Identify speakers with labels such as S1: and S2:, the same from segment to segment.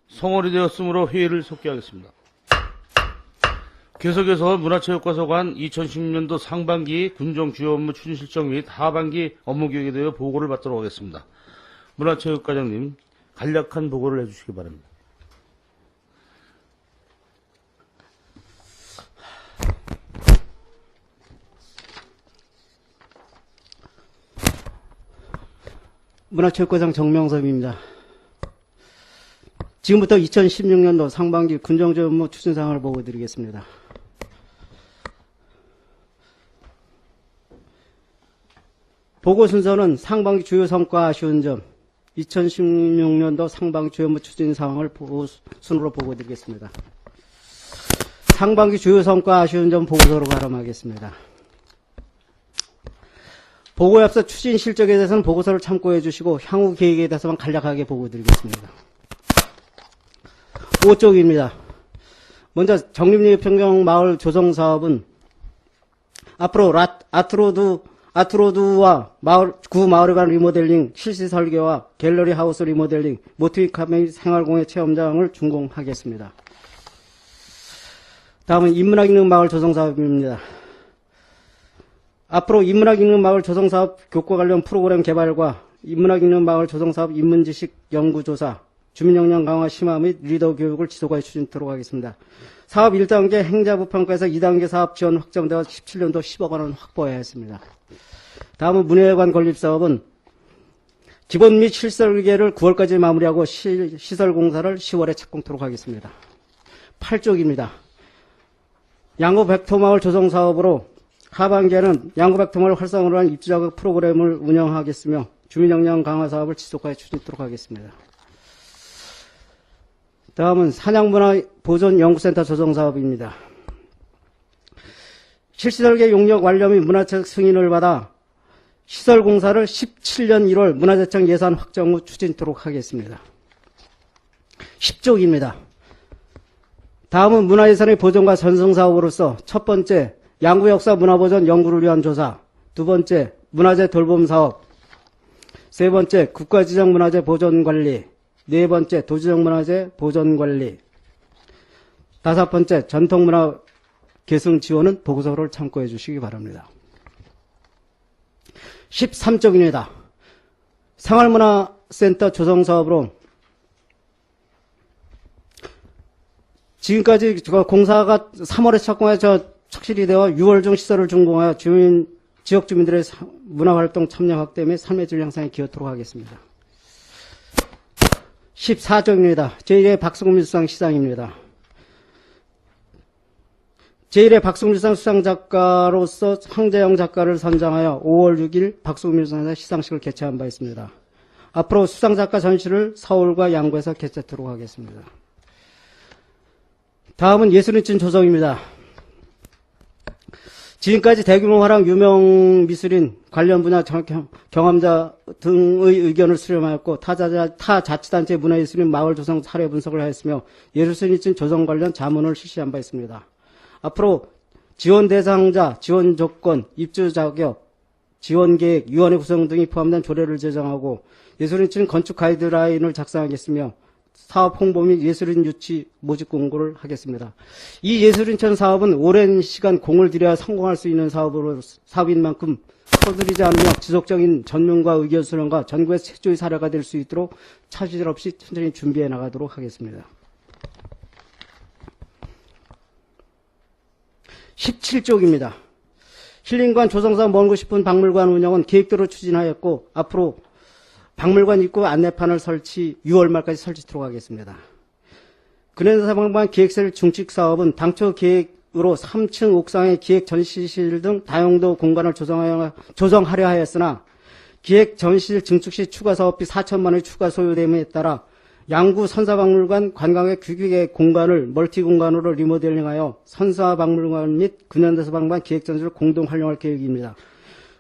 S1: 성월이 되었으므로 회의를 속기하겠습니다. 계속해서 문화체육과서관 2016년도 상반기 군정 주요 업무 추진 실정 및 하반기 업무 계획에 대해 보고를 받도록 하겠습니다. 문화체육과장님, 간략한 보고를 해주시기 바랍니다.
S2: 문화체육과장 정명섭입니다. 지금부터 2016년도 상반기 군정주 업무 추진 사항을 보고 드리겠습니다. 보고 순서는 상반기 주요 성과 아쉬운 점, 2016년도 상반기 주요 업무 추진 사항을 순으로 보고 드리겠습니다. 상반기 주요 성과 아쉬운 점 보고서로 발언하겠습니다. 보고에 앞서 추진 실적에 대해서는 보고서를 참고해 주시고 향후 계획에 대해서만 간략하게 보고 드리겠습니다. 5쪽입니다. 먼저 정림리평경 마을 조성 사업은 앞으로 아트로드와 구 마을에 관한 리모델링, 실시 설계와 갤러리 하우스 리모델링, 모티브 카페 생활공예 체험장을 준공하겠습니다. 다음은 인문학 있는 마을 조성 사업입니다. 앞으로 인문학 있는 마을 조성 사업 교과 관련 프로그램 개발과 인문학 있는 마을 조성 사업 인문지식 연구조사, 주민역량 강화 심화 및 리더 교육을 지속하여 추진토록 하겠습니다. 사업 1단계 행자부 평가에서 2단계 사업 지원 확정되어 17년도 10억 원을 확보해야 했습니다. 다음은 문예관 건립사업은 기본 및 실설계를 9월까지 마무리하고 시설 공사를 10월에 착공토록 하겠습니다. 8쪽입니다. 양구백토마을 조성 사업으로 하반기에는 양구백토마을 활성화를 한 입주자극 프로그램을 운영하겠으며 주민역량 강화 사업을 지속하여 추진토록 하겠습니다. 다음은 산양문화보존연구센터 조성사업입니다. 실시설계 용역 완료 및 문화재적 승인을 받아 시설공사를 17년 1월 문화재청 예산 확정 후 추진토록 하겠습니다. 10쪽입니다. 다음은 문화예산의 보존과 전승사업으로서 첫 번째, 양구역사 문화보존 연구를 위한 조사, 두 번째, 문화재 돌봄사업, 세 번째, 국가지정 문화재 보존관리, 네 번째, 도지정 문화재 보존관리, 다섯 번째, 전통문화 계승 지원은 보고서를 참고해 주시기 바랍니다. 13쪽입니다. 생활문화센터 조성사업으로 지금까지 공사가 3월에 착공해서 착실히 되어 6월 중 시설을 준공하여 지역 주민들의 문화활동 참여 확대 및 삶의 질 향상에 기여토록 하겠습니다. 14쪽입니다. 제1회 박승밀상 시상입니다. 제1회 박승밀상 수상작가로서 황재영 작가를 선정하여 5월 6일 박승밀상에서 시상식을 개최한 바 있습니다. 앞으로 수상작가 전시를 서울과 양구에서 개최토록 하겠습니다. 다음은 예술인진 조성입니다. 지금까지 대규모 화랑 유명 미술인 관련 분야 경험자 등의 의견을 수렴하였고 타 자치단체 문화예술인 마을 조성 사례 분석을 하였으며 예술인진 조성 관련 자문을 실시한 바 있습니다. 앞으로 지원 대상자, 지원 조건, 입주 자격, 지원 계획, 위원회 구성 등이 포함된 조례를 제정하고 예술인진 건축 가이드라인을 작성하겠으며 사업 홍보 및 예술인 유치 모집 공고를 하겠습니다. 이 예술인천 사업은 오랜 시간 공을 들여야 성공할 수 있는 사업인 만큼 서두르지 않으며 지속적인 전문가 의견 수렴과 전국의 최초의 사례가 될 수 있도록 차질 없이 천천히 준비해 나가도록 하겠습니다. 17쪽입니다. 힐링관 조성사업 멀고 싶은 박물관 운영은 계획대로 추진하였고 앞으로 박물관 입구 안내판을 6월 말까지 설치토록 하겠습니다. 근현대사박물관 기획실 중축 사업은 당초 계획으로 3층 옥상의 기획 전시실 등 다용도 공간을 조성하려 하였으나 기획 전시실 증축 시 추가 사업비 4천만 원의 추가 소요됨에 따라 양구 선사박물관 관광객 규격의 공간을 멀티 공간으로 리모델링하여 선사박물관 및 근현대사박물관 기획 전시를 공동 활용할 계획입니다.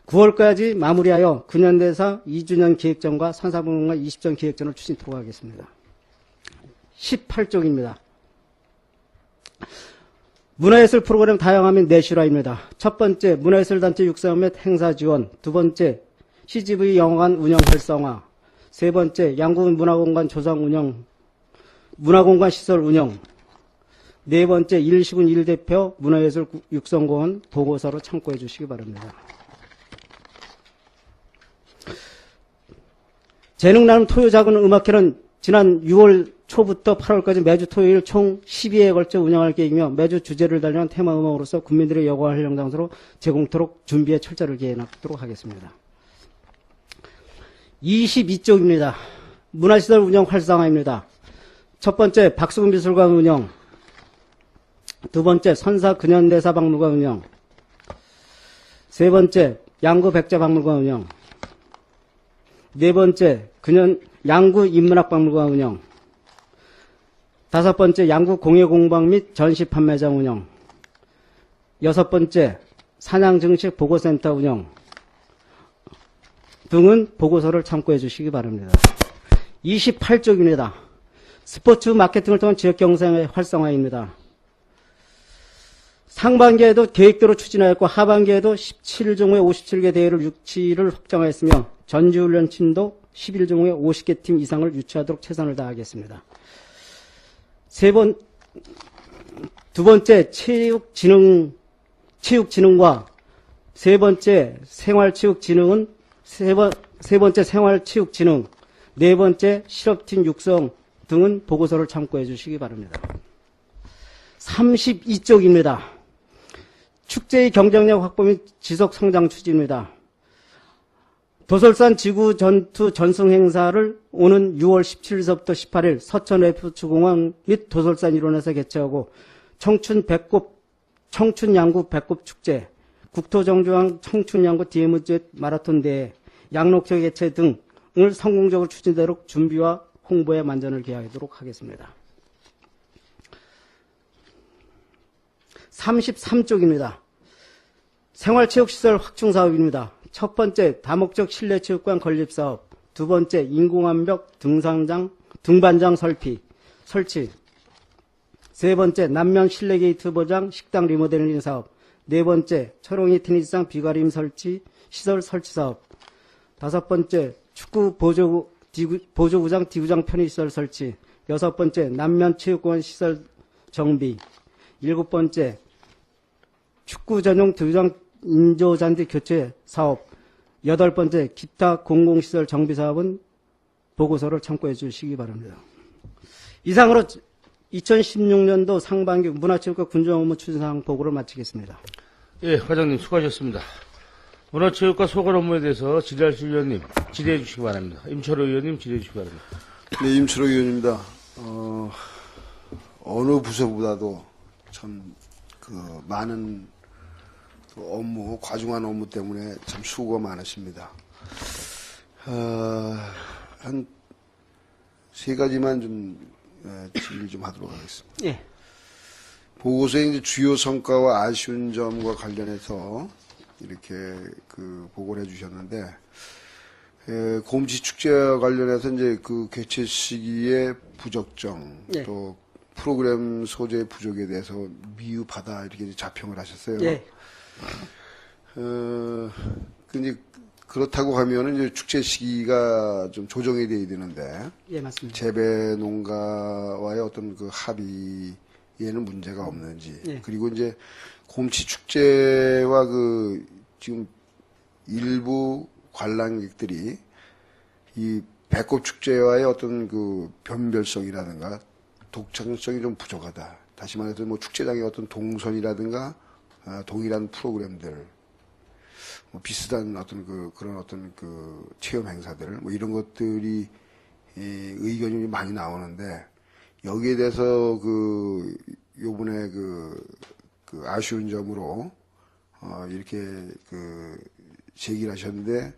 S2: 9월까지 마무리하여 근현대사 2주년 기획전과 선사박물관 20전 기획전을 추진토록 하겠습니다. 18쪽입니다. 문화예술 프로그램 다양화 및 내실화입니다. 첫 번째, 문화예술단체 육성 및 행사 지원. 두 번째, CGV 영화관 운영 활성화. 세 번째, 양구 문화공간 조성 운영 문화공간 시설 운영. 네 번째, 일시군 1대표 문화예술 육성공원 보고서로 참고해 주시기 바랍니다. 재능나눔 토요자금 음악회는 지난 6월 초부터 8월까지 매주 토요일 총 12회에 걸쳐 운영할 계획이며 매주 주제를 달리한 테마 음악으로서 국민들의 여가 활용 장소로 제공토록 준비에 철저를 기해나가도록 하겠습니다. 22쪽입니다. 문화시설 운영 활성화입니다. 첫 번째, 박수근 미술관 운영. 두 번째, 선사 근현대사 박물관 운영. 세 번째, 양구 백제 박물관 운영. 네 번째, 양구 인문학 박물관 운영. 다섯 번째, 양구 공예공방 및 전시 판매장 운영. 여섯 번째, 산양 증식 보고센터 운영 등은 보고서를 참고해 주시기 바랍니다. 28쪽입니다. 스포츠 마케팅을 통한 지역 경쟁의 활성화입니다. 상반기에도 계획대로 추진하였고 하반기에도 17종의 57개 대회를 유치를 확정하였으며 전지훈련팀도 11종의 50개 팀 이상을 유치하도록 최선을 다하겠습니다. 두 번째, 체육진흥과 세 번째, 생활체육진흥은 세 번째, 생활체육진흥, 네 번째, 실업팀 육성 등은 보고서를 참고해 주시기 바랍니다. 32쪽입니다. 축제의 경쟁력 확보 및 지속 성장 추진입니다. 도솔산 지구 전투 전승 행사를 오는 6월 17일서부터 18일 서천 F축공항 및 도솔산 일원에서 개최하고 청춘 양구 배꼽 축제, 국토정주항 청춘 양구 DMZ 마라톤 대회, 양록회 개최 등을 성공적으로 추진되도록 준비와 홍보에 만전을 기하도록 하겠습니다. 33쪽입니다. 생활체육시설 확충사업입니다. 첫 번째, 다목적 실내체육관 건립사업. 두 번째, 인공암벽 등반장 설치. 세 번째, 남면 실내 게이트 보장 식당 리모델링 사업. 네 번째, 초롱이 테니스장 비가림 시설 설치 사업. 다섯 번째, 축구 보조구장 디구장 편의시설 설치. 여섯 번째, 남면 체육공원 시설 정비. 일곱 번째, 축구 전용 디구장 인조잔디 교체 사업. 여덟 번째, 기타 공공시설 정비 사업은 보고서를 참고해 주시기 바랍니다. 이상으로 2016년도 상반기 문화체육과 군정 업무 추진사항 보고를 마치겠습니다.
S1: 예, 과장님 수고하셨습니다. 문화체육과 소관 업무에 대해서 지대하실 위원님 질의해 주시기 바랍니다. 임철호 의원님 질의해 주시기 바랍니다.
S3: 네, 임철호 의원입니다. 어느 부서보다도 참 많은 업무, 과중한 업무 때문에 참 수고가 많으십니다. 한 세 가지만 좀 질의 좀 하도록 하겠습니다.
S2: 예.
S3: 보고서에 이제 주요 성과와 아쉬운 점과 관련해서 이렇게 보고를 해주셨는데, 곰치 축제와 관련해서 이제 그 개최 시기의 부적정,
S2: 예.
S3: 또 프로그램 소재 부족에 대해서 미흡하다 이렇게 자평을 하셨어요.
S2: 예.
S3: 근데 그렇다고 하면은 이제 축제 시기가 좀 조정이 돼야 되는데,
S2: 예, 맞습니다.
S3: 재배 농가와의 어떤 그 합의에는 문제가 없는지,
S2: 예.
S3: 그리고 이제 곰치 축제와 지금 일부 관람객들이 이 배꼽 축제와의 어떤 그 변별성이라든가 독창성이 좀 부족하다. 다시 말해서 뭐 축제장의 어떤 동선이라든가 동일한 프로그램들, 뭐 비슷한 어떤 그런 어떤 체험 행사들, 뭐 이런 것들이 의견이 많이 나오는데, 여기에 대해서 요번에 아쉬운 점으로 이렇게 제기를 하셨는데,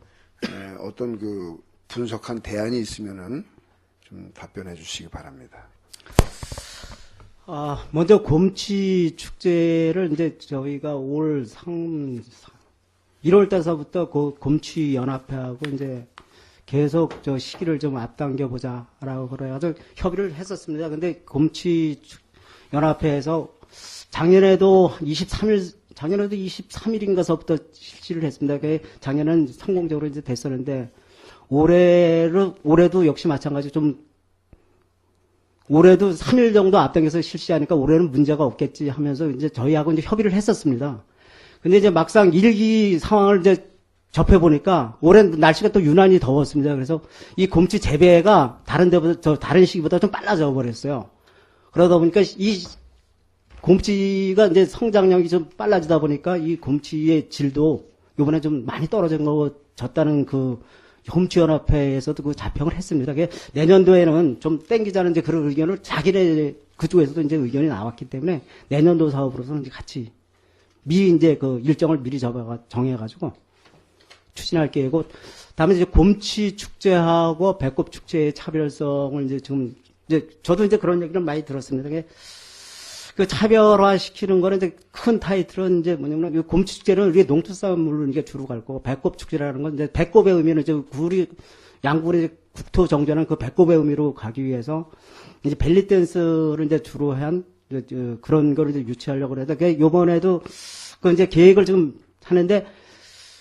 S3: 어떤 분석한 대안이 있으면은 좀 답변해 주시기 바랍니다.
S2: 먼저 곰치 축제를 이제 저희가 올 1월 달서부터 곰치 연합회하고 이제 계속 저 시기를 좀 앞당겨 보자라고 그래가지고 협의를 했었습니다. 근데 곰치 연합회에서 작년에도 23일인가서부터 실시를 했습니다. 작년은 성공적으로 이제 됐었는데, 올해도 역시 마찬가지로 좀 올해도 3일 정도 앞당겨서 실시하니까 올해는 문제가 없겠지 하면서 이제 저희하고 이제 협의를 했었습니다. 근데 이제 막상 일기 상황을 이제 접해보니까 올해는 날씨가 또 유난히 더웠습니다. 그래서 이 곰치 재배가 다른 시기보다 좀 빨라져 버렸어요. 그러다 보니까 이 곰치가 이제 성장력이 좀 빨라지다 보니까 이 곰치의 질도 이번에 좀 많이 떨어졌다는 그 홈치연합회에서도 그 자평을 했습니다. 그게 내년도에는 좀 땡기자는 이제 그런 의견을 자기네 그쪽에서도 이제 의견이 나왔기 때문에 내년도 사업으로서는 이제 같이 미리 이제 그 일정을 미리 정해가지고 추진할 계획이고, 다음에 이제 곰치 축제하고 배꼽 축제의 차별성을 이제 지금 이제 저도 이제 그런 얘기를 많이 들었습니다. 그 차별화시키는 거는 이제 큰 타이틀은 이제 뭐냐면 이 곰치 축제는 우리 농특산물로 이게 주로 갈 거고, 배꼽 축제라는 건 이제 배꼽의 의미는 이제 양구리 국토 정전한 그 배꼽의 의미로 가기 위해서 이제 벨리 댄스를 이제 주로 한 그런 거를 이제 유치하려고 그래서 요번에도 그 이제 계획을 지금 하는데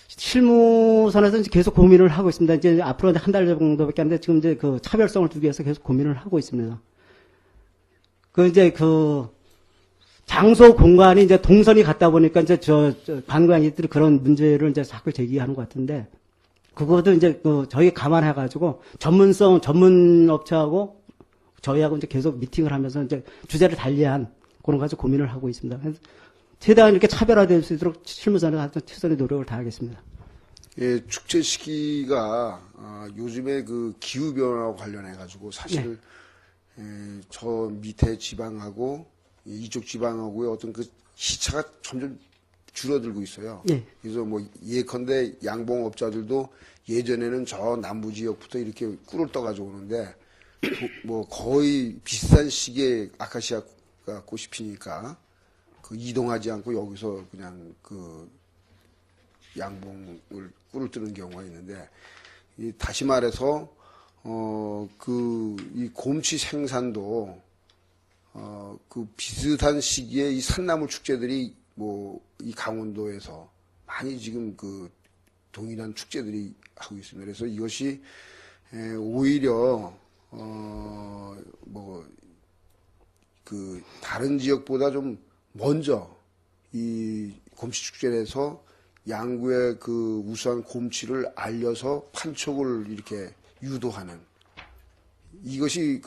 S2: 실무선에서 이제 계속 고민을 하고 있습니다. 이제 앞으로 한 달 정도밖에 안 돼 지금 이제 그 차별성을 두기 위해서 계속 고민을 하고 있습니다. 이제 장소 공간이 이제 동선이 같다 보니까 이제 관광객들이 그런 문제를 이제 자꾸 제기하는 것 같은데, 그것도 이제 저희 감안해가지고 전문 업체하고 저희하고 이제 계속 미팅을 하면서 이제 주제를 달리한 그런 거 가지고 고민을 하고 있습니다. 그래서 최대한 이렇게 차별화될 수 있도록 실무선에 최선의 노력을 다하겠습니다.
S3: 예, 축제 시기가 요즘에 그 기후 변화와 관련해 가지고 사실 저 밑에 지방하고 이쪽 지방하고의 어떤 그 시차가 점점 줄어들고 있어요.
S2: 예.
S3: 그래서 뭐 예컨대 양봉업자들도 예전에는 저 남부 지역부터 이렇게 꿀을 떠가지고 오는데 뭐 거의 비슷한 시기에 아카시아가 꽃이 피니까 그 이동하지 않고 여기서 그냥 그 양봉을 꿀을 뜨는 경우가 있는데, 다시 말해서 이 곰치 생산도 그 비슷한 시기에 이 산나물 축제들이 뭐 이 강원도에서 많이 지금 그 동일한 축제들이 하고 있습니다. 그래서 이것이 오히려 뭐 그 다른 지역보다 좀 먼저 이 곰치 축제에서 양구의 그 우수한 곰치를 알려서 판촉을 이렇게 유도하는, 이것이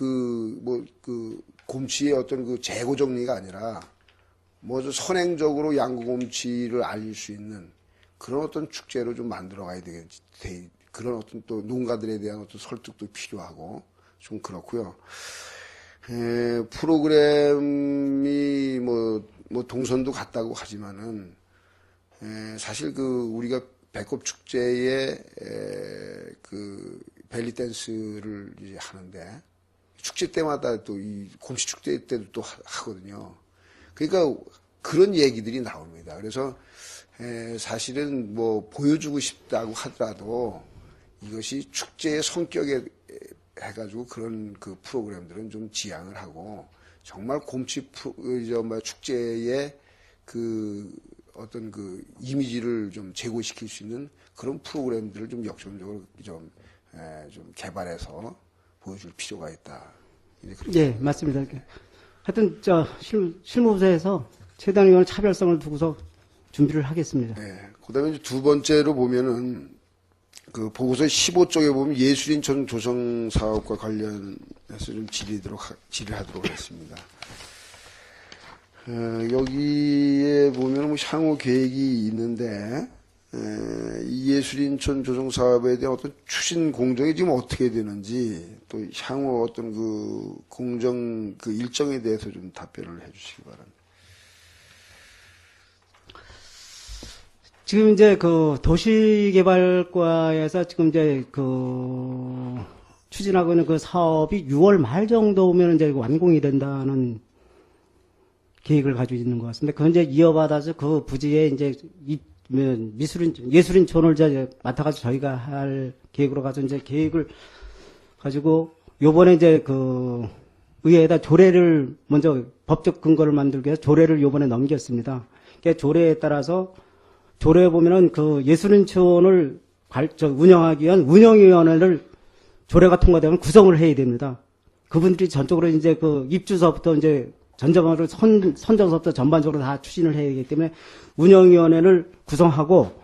S3: 곰치의 어떤 그 재고 정리가 아니라 선행적으로 양구 곰치를 알릴 수 있는 그런 어떤 축제로 좀 만들어 가야 되겠지. 그런 어떤 또 농가들에 대한 어떤 설득도 필요하고 좀 그렇고요. 프로그램이 뭐 동선도 같다고 하지만은 사실 우리가 배꼽 축제에 그 벨리 댄스를 이제 하는데 축제 때마다 또 이 곰치 축제 때도 또 하거든요. 그러니까 그런 얘기들이 나옵니다. 그래서 사실은 뭐 보여주고 싶다고 하더라도 이것이 축제의 성격에 해가지고 그런 그 프로그램들은 좀 지양을 하고, 정말 곰치 축제의 그 어떤 그 이미지를 좀 제고시킬 수 있는 그런 프로그램들을 좀 역점적으로 좀 개발해서 보여줄 필요가 있다.
S2: 예, 맞습니다. 하여튼 실무부서에서 최대한 이건 차별성을 두고서 준비를 하겠습니다.
S3: 네. 그다음에 이제 두 번째로 보면은 그 보고서 15쪽에 보면 예술인촌 조성 사업과 관련해서 좀 질의하도록 하겠습니다. 여기에 보면 뭐 향후 계획이 있는데, 이 예술인촌 조성 사업에 대한 어떤 추진 공정이 지금 어떻게 되는지, 또 향후 어떤 그 공정 그 일정에 대해서 좀 답변을 해주시기 바랍니다.
S2: 지금 이제 그 도시개발과에서 지금 이제 추진하고 있는 그 사업이 6월 말 정도면 이제 완공이 된다는 계획을 가지고 있는 것 같습니다. 그건 이제 이어받아서 그 부지에 이제 예술인촌을 이제 맡아가지고 저희가 할 계획으로 가서 이제 계획을 가지고 요번에 이제 그 의회에다 조례를 먼저 법적 근거를 만들기 위해서 조례를 요번에 넘겼습니다. 그러니까 조례에 따라서 조례에 보면은 그 예술인촌을 운영하기 위한 운영위원회를 조례가 통과되면 구성을 해야 됩니다. 그분들이 전적으로 이제 그 입주서부터 이제 전적으로 선정서부터 전반적으로 다 추진을 해야 하기 때문에 운영위원회를 구성하고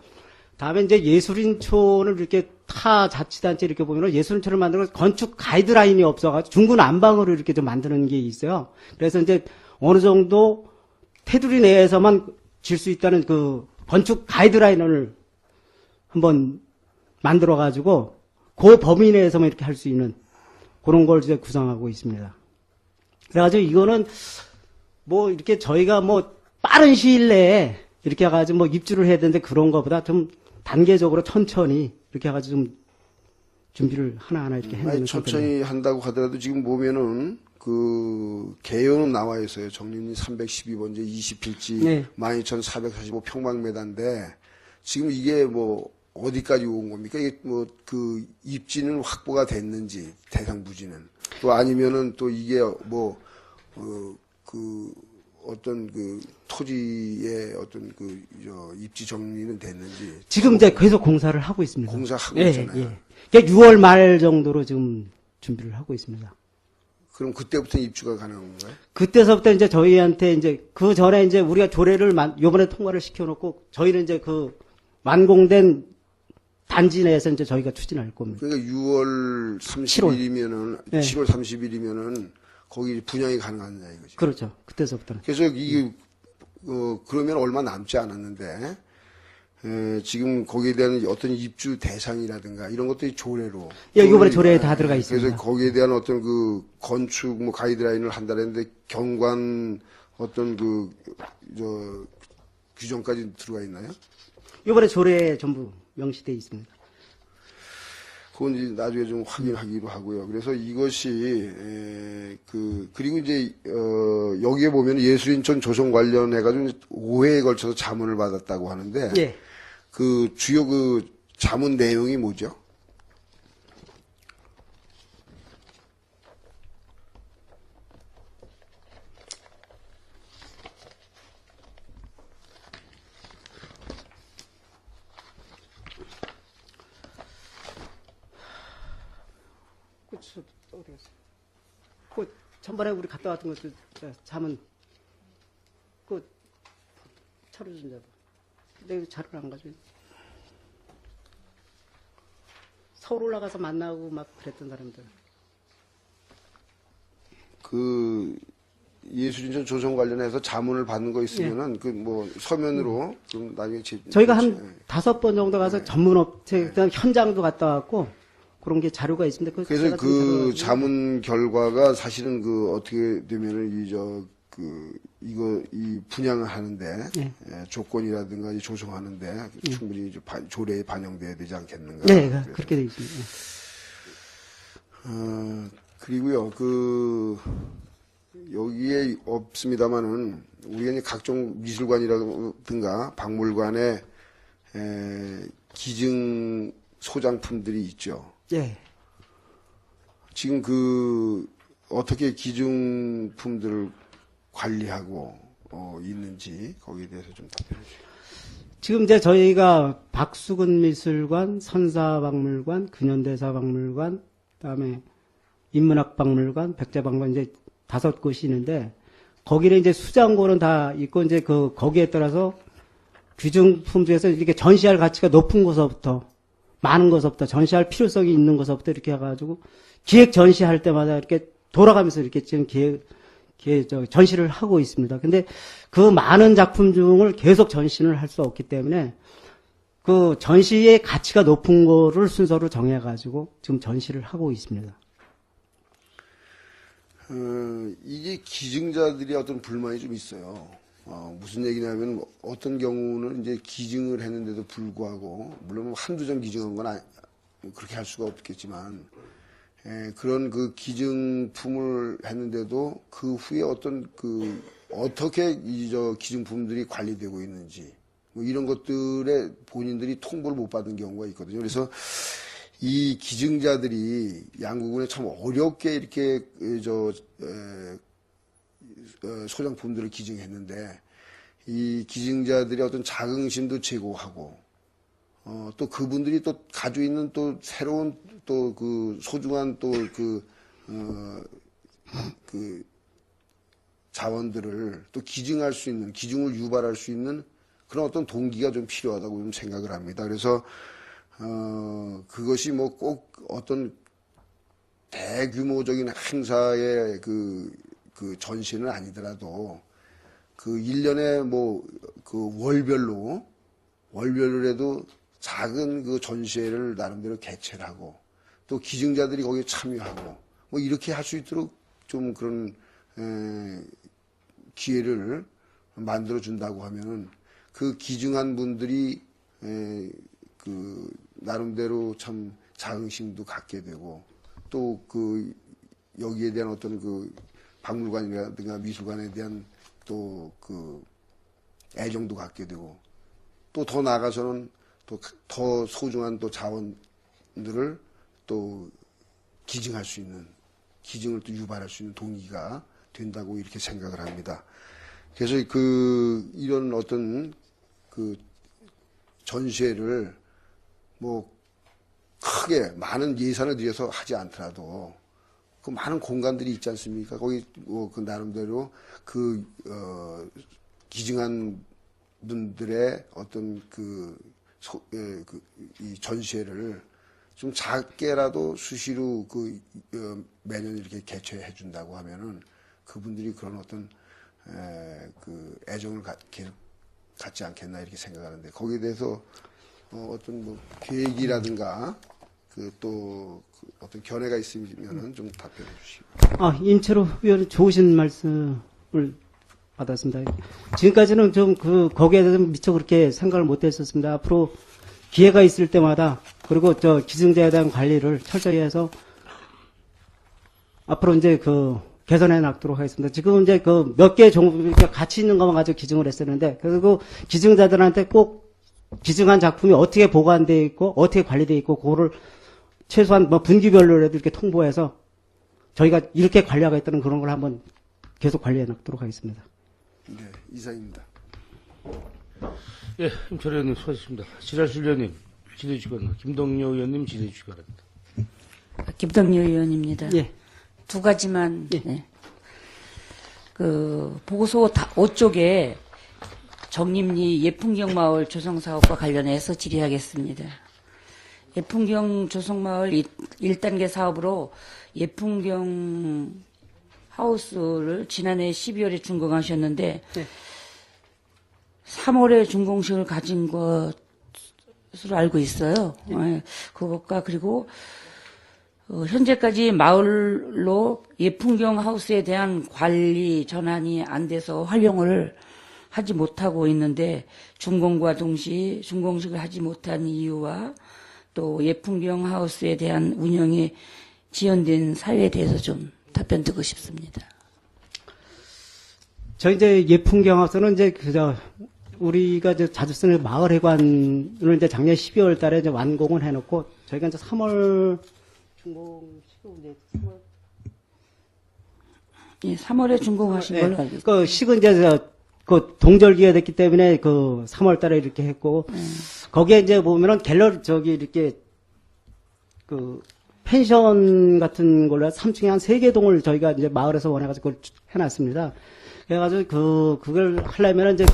S2: 다음에 이제 예술인촌을 이렇게 타 자치단체 이렇게 보면은 예술인촌을 만드는 건축 가이드라인이 없어가지고 중구난방으로 이렇게 좀 만드는 게 있어요. 그래서 이제 어느 정도 테두리 내에서만 질 수 있다는 그 건축 가이드라인을 한번 만들어가지고 그 범위 내에서만 이렇게 할 수 있는 그런 걸 이제 구성하고 있습니다. 그래가지고 이거는 뭐 이렇게 저희가 뭐 빠른 시일 내에 이렇게 해가지고 뭐 입주를 해야 되는데 그런 것보다 좀 단계적으로 천천히 이렇게 해가지고 좀 준비를 하나하나 이렇게 해내는
S3: 천천히 한다고 하더라도 지금 보면은 그 개요는 나와 있어요. 정림리 312번지 20필지
S2: 네.
S3: 12,445 평방미터인데 지금 이게 뭐 어디까지 온 겁니까? 이게 뭐 그 입지는 확보가 됐는지 대상 부지는 또 아니면은 또 이게 뭐 그 어떤 그 토지의 어떤 그 입지 정리는 됐는지
S2: 지금 이제 계속 공사를 하고 있습니다.
S3: 공사하고
S2: 예,
S3: 있잖아요.
S2: 예. 그러니까 6월 말 정도로 지금 준비를 하고 있습니다.
S3: 그럼 그때부터 입주가 가능한 건가요?
S2: 그때서부터 이제 저희한테 이제 그 전에 이제 우리가 조례를 요번에 통과를 시켜놓고 저희는 이제 그 완공된 단지 내에서 이제 저희가 추진할 겁니다.
S3: 그러니까 6월 30일이면은
S2: 네.
S3: 7월 30일이면은 거기 분양이 가능하냐 이거죠.
S2: 그렇죠. 그때서부터는.
S3: 그래서 이게 그러면 얼마 남지 않았는데 지금 거기에 대한 어떤 입주 대상이라든가 이런 것들이 조례로
S2: 예, 이번에 조례에 다 들어가 있습니다.
S3: 그래서 거기에 대한 어떤 그 건축 뭐 가이드라인을 한다는데 경관 어떤 그 규정까지 들어가 있나요?
S2: 이번에 조례에 전부 명시되어 있습니다.
S3: 그건 이제 나중에 좀 확인하기로 하고요. 그래서 이것이 그리고 이제 여기에 보면 예술인촌 조성 관련해 가지고 5회에 걸쳐서 자문을 받았다고 하는데
S2: 예.
S3: 그 주요 그 자문 내용이 뭐죠?
S2: 그 전번에 우리 갔다 왔던 것도 자문 그 차로 준다고. 근데 자료를 안 가지고 서울 올라가서 만나고 막 그랬던 사람들.
S3: 그 예술인촌 조성 관련해서 자문을 받는 거 있으면은 그 뭐 서면으로 좀 나중에
S2: 저희가 한 5번 정도 가서 전문업체 일단 현장도 갔다 왔고 그런 게 자료가 있습니다.
S3: 그래서
S2: 제가 좀
S3: 그
S2: 자료가
S3: 자문 결과가 사실은 그 어떻게 되면은 이 분양을 하는데
S2: 네.
S3: 조건이라든가 조성하는데 충분히 이제 조례에 반영돼야 되지 않겠는가?
S2: 네,
S3: 그래서.
S2: 그렇게 되어 있습니다.
S3: 그리고요 여기에 없습니다만은 우리가 이제 각종 미술관이라든가 박물관에 기증 소장품들이 있죠.
S2: 예.
S3: 지금 어떻게 기증품들을 관리하고 있는지 거기에 대해서 좀 답변해 주시죠.
S2: 지금 이제 저희가 박수근 미술관, 선사박물관, 근현대사박물관, 그다음에 인문학박물관, 백제박물관 이제 5곳이 있는데 거기는 이제 수장고는 다 있고 이제 거기에 따라서 귀중품 중에서 이렇게 전시할 가치가 높은 곳서부터 많은 곳서부터 전시할 필요성이 있는 곳서부터 이렇게 해가지고 기획 전시할 때마다 이렇게 돌아가면서 이렇게 지금 전시를 하고 있습니다. 근데 그 많은 작품 중을 계속 전시를 할 수 없기 때문에 그 전시의 가치가 높은 거를 순서로 정해가지고 지금 전시를 하고 있습니다.
S3: 이게 기증자들이 어떤 불만이 좀 있어요. 무슨 얘기냐면 어떤 경우는 이제 기증을 했는데도 불구하고 물론 한두 점 기증한 건 그렇게 할 수가 없겠지만 그런 그 기증품을 했는데도 그 후에 어떻게 기증품들이 관리되고 있는지 뭐 이런 것들에 본인들이 통보를 못 받은 경우가 있거든요. 그래서 이 기증자들이 양구군에 참 어렵게 이렇게 소장품들을 기증했는데 이 기증자들의 어떤 자긍심도 제고하고 또 그분들이 또 가지고 있는 또 새로운 또 그 소중한 또 그 자원들을 또 기증할 수 있는, 기증을 유발할 수 있는 그런 어떤 동기가 좀 필요하다고 좀 생각을 합니다. 그래서 그것이 뭐 꼭 어떤 대규모적인 행사의 그 전시는 아니더라도 그 1년에 뭐 그 월별로라도 작은 그 전시회를 나름대로 개최를 하고 또 기증자들이 거기에 참여하고 뭐 이렇게 할 수 있도록 좀 그런 기회를 만들어 준다고 하면은 그 기증한 분들이 그 나름대로 참 자긍심도 갖게 되고 또 그 여기에 대한 어떤 그 박물관이라든가 미술관에 대한 또 그 애정도 갖게 되고 또 더 나아가서는 또 더 소중한 또 자원들을 또 기증할 수 있는, 기증을 또 유발할 수 있는 동기가 된다고 이렇게 생각을 합니다. 그래서 이런 어떤 그 전시회를 뭐 크게 많은 예산을 들여서 하지 않더라도 그 많은 공간들이 있지 않습니까? 거기 뭐 그 나름대로 기증한 분들의 어떤 이 전시회를 좀 작게라도 수시로 매년 이렇게 개최해 준다고 하면은 그분들이 그런 어떤 애정을 계속 갖지 않겠나 이렇게 생각하는데 거기에 대해서 어떤 뭐 계획이라든가 또 어떤 견해가 있으면은 좀 답변해 주시고.
S2: 임채로 의원 좋으신 말씀을 받았습니다. 지금까지는 좀 거기에 대해서 미처 그렇게 생각을 못 했었습니다. 앞으로 기회가 있을 때마다 그리고 기증자에 대한 관리를 철저히 해서 앞으로 이제 개선해 나가도록 하겠습니다. 지금 이제 몇 개 가치 있는 것만 가지고 기증을 했었는데 그리고 기증자들한테 꼭 기증한 작품이 어떻게 보관되어 있고 어떻게 관리되어 있고 그거를 최소한 뭐 분기별로라도 이렇게 통보해서 저희가 이렇게 관리하고 있다는 그런 걸 한번 계속 관리해 나가도록 하겠습니다.
S3: 네, 이상입니다.
S1: 예, 임철 의원님 수고하셨습니다. 지라실 의원님 질의해 주시기 바랍니다. 김동료 의원님 질의해 주시기 바랍니다.
S4: 김동료 의원입니다.
S2: 예.
S4: 두 가지만.
S2: 예.
S4: 네. 보고서 5쪽에 정림리 예풍경마을 조성사업과 관련해서 질의하겠습니다. 예풍경 조성마을 1단계 사업으로 예풍경 하우스를 지난해 12월에 준공하셨는데
S2: 네.
S4: 3월에 준공식을 가진 것으로 알고 있어요.
S2: 네.
S4: 그것과 그리고 현재까지 마을로 예풍경 하우스에 대한 관리 전환이 안 돼서 활용을 하지 못하고 있는데 준공과 동시에 준공식을 하지 못한 이유와 또 예풍경 하우스에 대한 운영이 지연된 사유에 대해서 좀 답변 듣고 싶습니다.
S2: 저희 이제 예풍경 하우스는 이제 우리가 이제 자주 쓰는 마을회관을 이제 작년 12월 달에 이제 완공을 해놓고 저희가 이제 3월 준공식으로 이제 3월
S4: 예, 3월에 준공하신 걸로 알고 있습니다.
S2: 그 식은 이제 동절기가 됐기 때문에 3월 달에 이렇게 했고 거기에 이제 보면은 갤러리 이렇게 펜션 같은 걸로 3층에 한 3개 동을 저희가 이제 마을에서 원해가지고 그걸 해놨습니다. 그래가지고 그걸 하려면은 이제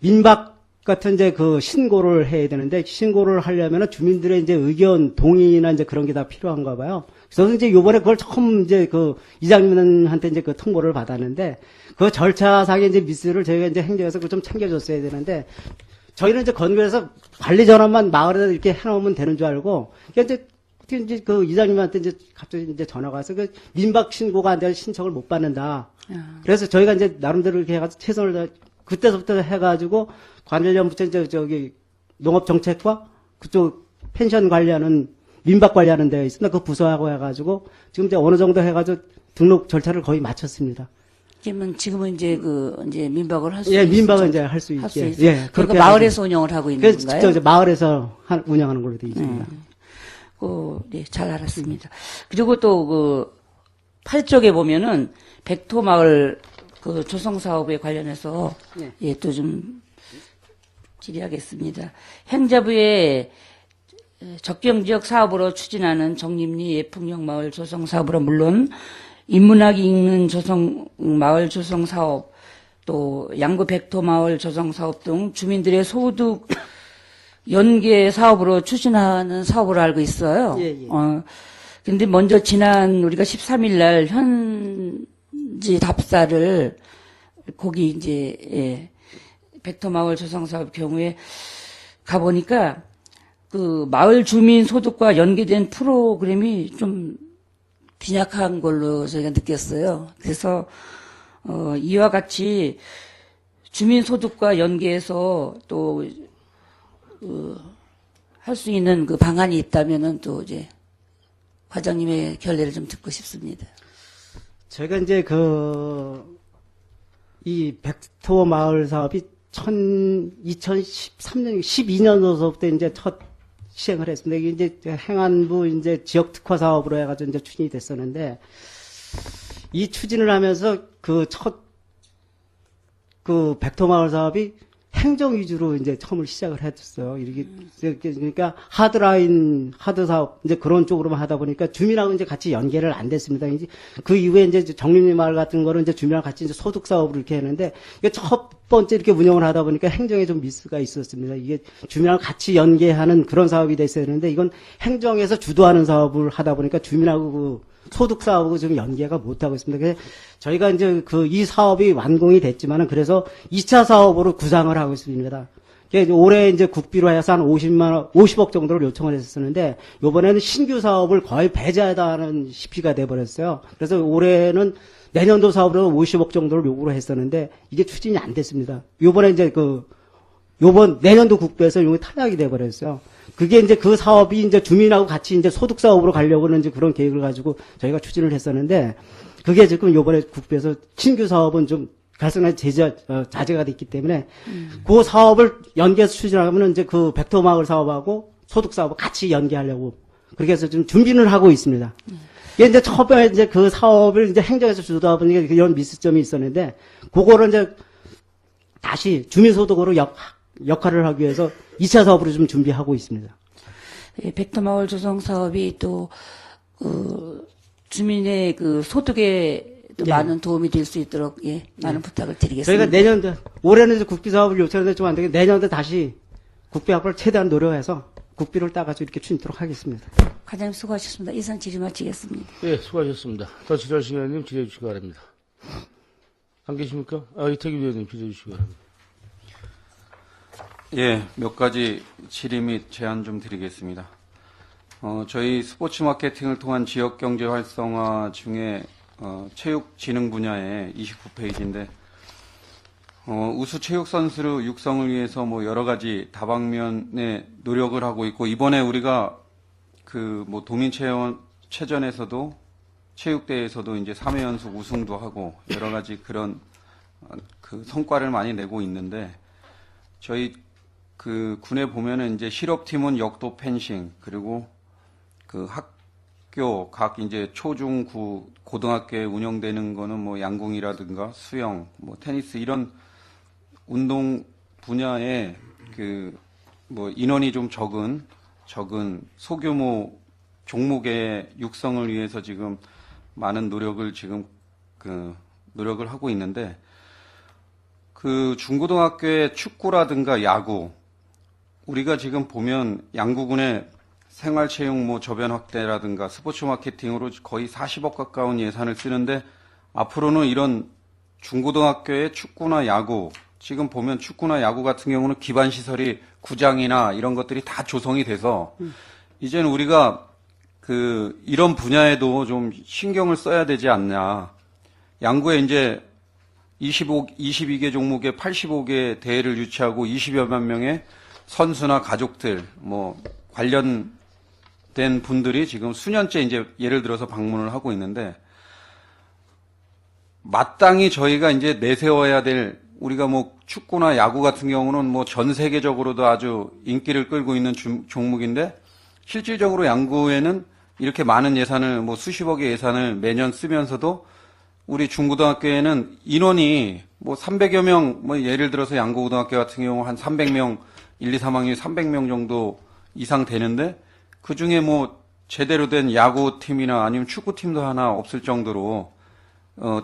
S2: 민박 같은 이제 신고를 해야 되는데 신고를 하려면은 주민들의 이제 의견, 동의나 이제 그런 게 다 필요한가 봐요. 그래서 이제 요번에 그걸 처음 이제 이장님한테 이제 통보를 받았는데 그 절차상의 이제 미스를 저희가 이제 행정에서 그걸 좀 챙겨줬어야 되는데 저희는 이제 건설에서 관리 전환만 마을에다 이렇게 해놓으면 되는 줄 알고 이제 이장님한테 이제 갑자기 이제 전화가 와서 민박 신고가 안 돼서 신청을 못 받는다. 그래서 저희가 이제 나름대로 이렇게 해가지고 최선을 다 그때부터 해가지고 관련부터 이제 농업정책과 그쪽 펜션 관리하는 민박 관리하는 데가 있습니다. 그 부서하고 해가지고 지금 이제 어느 정도 해가지고 등록 절차를 거의 마쳤습니다.
S4: 지금은 이제 이제 민박을 할 수
S2: 예, 민박은 이제 할 수 있게. 예,
S4: 그러니까 마을에서 운영을 하고 있는 건가요?
S2: 직접 이제 마을에서 운영하는 걸로 되어 있습니다.
S4: 네, 잘 알았습니다. 그리고 또 8쪽에 보면은 백토마을 조성 사업에 관련해서 예, 또 좀 질의하겠습니다. 행자부의 적경지역 사업으로 추진하는 정림리 예풍경마을 조성 사업으로 물론 인문학이 읽는 마을 조성 사업, 또 양구 백토 마을 조성 사업 등 주민들의 소득 연계 사업으로 추진하는 사업으로 알고 있어요.
S2: 예, 예.
S4: 근데 먼저 지난 우리가 13일 날 현지 답사를 거기 이제 예, 백토 마을 조성 사업 경우에 가보니까 그 마을 주민 소득과 연계된 프로그램이 좀 빈약한 걸로 저희가 느꼈어요. 그래서 이와 같이 주민 소득과 연계해서 또 할 수 있는 그 방안이 있다면은 또 이제 과장님의 결례를 좀 듣고 싶습니다.
S2: 저희가 이제 이 백토 마을 사업이 2013년, 12년도서부터 이제 첫 시행을 했습니다. 이게 이제 행안부 이제 지역 특화 사업으로 해가지고 이제 추진이 됐었는데, 이 추진을 하면서 그 백토 마을 사업이 행정 위주로 이제 처음을 시작을 했었어요. 이렇게, 그러니까 하드 사업, 이제 그런 쪽으로만 하다 보니까 주민하고 이제 같이 연계를 안 됐습니다. 이제 그 이후에 이제 정림리 마을 같은 거는 이제 주민하고 같이 이제 소득 사업을 이렇게 했는데, 이게 첫 번째 이렇게 운영을 하다 보니까 행정에 좀 미스가 있었습니다. 이게 주민하고 같이 연계하는 그런 사업이 됐어야 되는데, 이건 행정에서 주도하는 사업을 하다 보니까 주민하고 소득 사업하고 좀 연계가 못하고 있습니다. 그래서 저희가 이제 이 사업이 완공이 됐지만은 그래서 2차 사업으로 구상을 하고 있습니다. 올해 이제 국비로 해서 한 50억 정도를 요청을 했었는데, 요번에는 신규 사업을 거의 배제하다는 시피가 돼버렸어요. 그래서 올해는 내년도 사업으로 50억 정도를 요구를 했었는데, 이게 추진이 안 됐습니다. 요번에 이제 내년도 국비에서 요게 탈락이 돼버렸어요. 그게 이제 그 사업이 이제 주민하고 같이 이제 소득 사업으로 가려고는 이제 그런 계획을 가지고 저희가 추진을 했었는데, 그게 지금 요번에 국비에서 신규 사업은 좀 갈성에 자제가 됐기 때문에, 그 사업을 연계해서 추진하면 이제 그 백토 마을 사업하고 소득 사업을 같이 연계하려고 그렇게 해서 좀 준비는 하고 있습니다. 이게 이제 처음에 이제 그 사업을 이제 행정에서 주도하다 보니까 이런 미스점이 있었는데, 그거를 이제 다시 주민소득으로 역할을 하기 위해서 2차 사업으로 좀 준비하고 있습니다.
S4: 예, 백토마을 조성 사업이 또 주민의 그 소득에 또 많은 도움이 될 수 있도록 많은 부탁을 드리겠습니다.
S2: 저희가 올해는 이제 국비 사업을 요청했는데 좀 안 되게 내년도 다시 국비 확보를 최대한 노력해서 국비를 따가지고 이렇게 추진토록 하겠습니다.
S4: 과장님 수고하셨습니다. 이상 질의 마치겠습니다.
S1: 예, 수고하셨습니다. 더 질의할 시간님 질의해 주시기 바랍니다. 안 계십니까? 이태규 위원님 질의해 주시기 바랍니다.
S5: 예, 몇 가지 질의 및 제안 좀 드리겠습니다. 저희 스포츠 마케팅을 통한 지역 경제 활성화 중에 체육 진흥 분야의 29페이지인데 우수 체육 선수를 육성을 위해서 뭐 여러 가지 다방면의 노력을 하고 있고, 이번에 우리가 도민체전에서도 체육대회에서도 이제 3회 연속 우승도 하고 여러 가지 그런 성과를 많이 내고 있는데, 저희 군에 보면은 이제 실업팀은 역도 펜싱, 그리고 학교 각 이제 초중구 고등학교에 운영되는 거는 뭐 양궁이라든가 수영, 뭐 테니스 이런 운동 분야에 인원이 좀 적은 소규모 종목의 육성을 위해서 지금 많은 노력을 노력을 하고 있는데, 중고등학교의 축구라든가 야구, 우리가 지금 보면 양구군의 생활체육 저변 확대라든가 스포츠 마케팅으로 거의 40억 가까운 예산을 쓰는데, 앞으로는 이런 중고등학교의 축구나 야구, 지금 보면 축구나 야구 같은 경우는 기반 시설이 구장이나 이런 것들이 다 조성이 돼서 이제는 우리가 이런 분야에도 좀 신경을 써야 되지 않냐. 양구에 이제 22개 종목에 85개 대회를 유치하고 20여만 명의 선수나 가족들, 관련된 분들이 지금 수년째 이제 예를 들어서 방문을 하고 있는데, 마땅히 저희가 이제 내세워야 될, 우리가 축구나 야구 같은 경우는 전 세계적으로도 아주 인기를 끌고 있는 종목인데, 실질적으로 양구에는 이렇게 많은 예산을, 수십억의 예산을 매년 쓰면서도 우리 중고등학교에는 인원이 300여 명, 예를 들어서 양구고등학교 같은 경우 한 300명, 1, 2, 3학년 300명 정도 이상 되는데, 그 중에 제대로 된 야구팀이나 아니면 축구팀도 하나 없을 정도로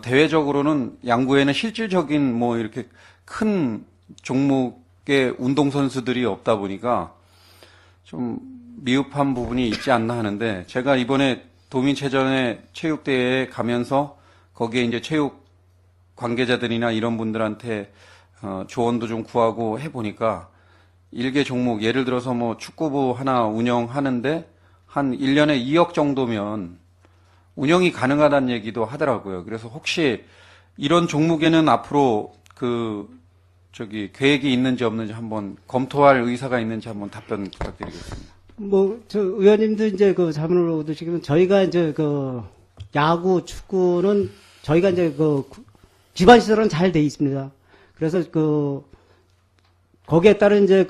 S5: 대외적으로는 양구에는 실질적인 뭐 이렇게 큰 종목의 운동선수들이 없다 보니까 좀 미흡한 부분이 있지 않나 하는데, 제가 이번에 도민체전에 체육대회에 가면서 거기에 이제 체육 관계자들이나 이런 분들한테 조언도 좀 구하고 해보니까 일개 종목, 예를 들어서 뭐 축구부 하나 운영하는데 한 1년에 2억 정도면 운영이 가능하다는 얘기도 하더라고요. 그래서 혹시 이런 종목에는 앞으로 계획이 있는지 없는지 한번 검토할 의사가 있는지 한번 답변 부탁드리겠습니다.
S2: 저 의원님도 이제 자문을 얻으시면 저희가 이제 야구, 축구는 저희가 이제 기반 시설은 잘 돼 있습니다. 그래서 거기에 따른 이제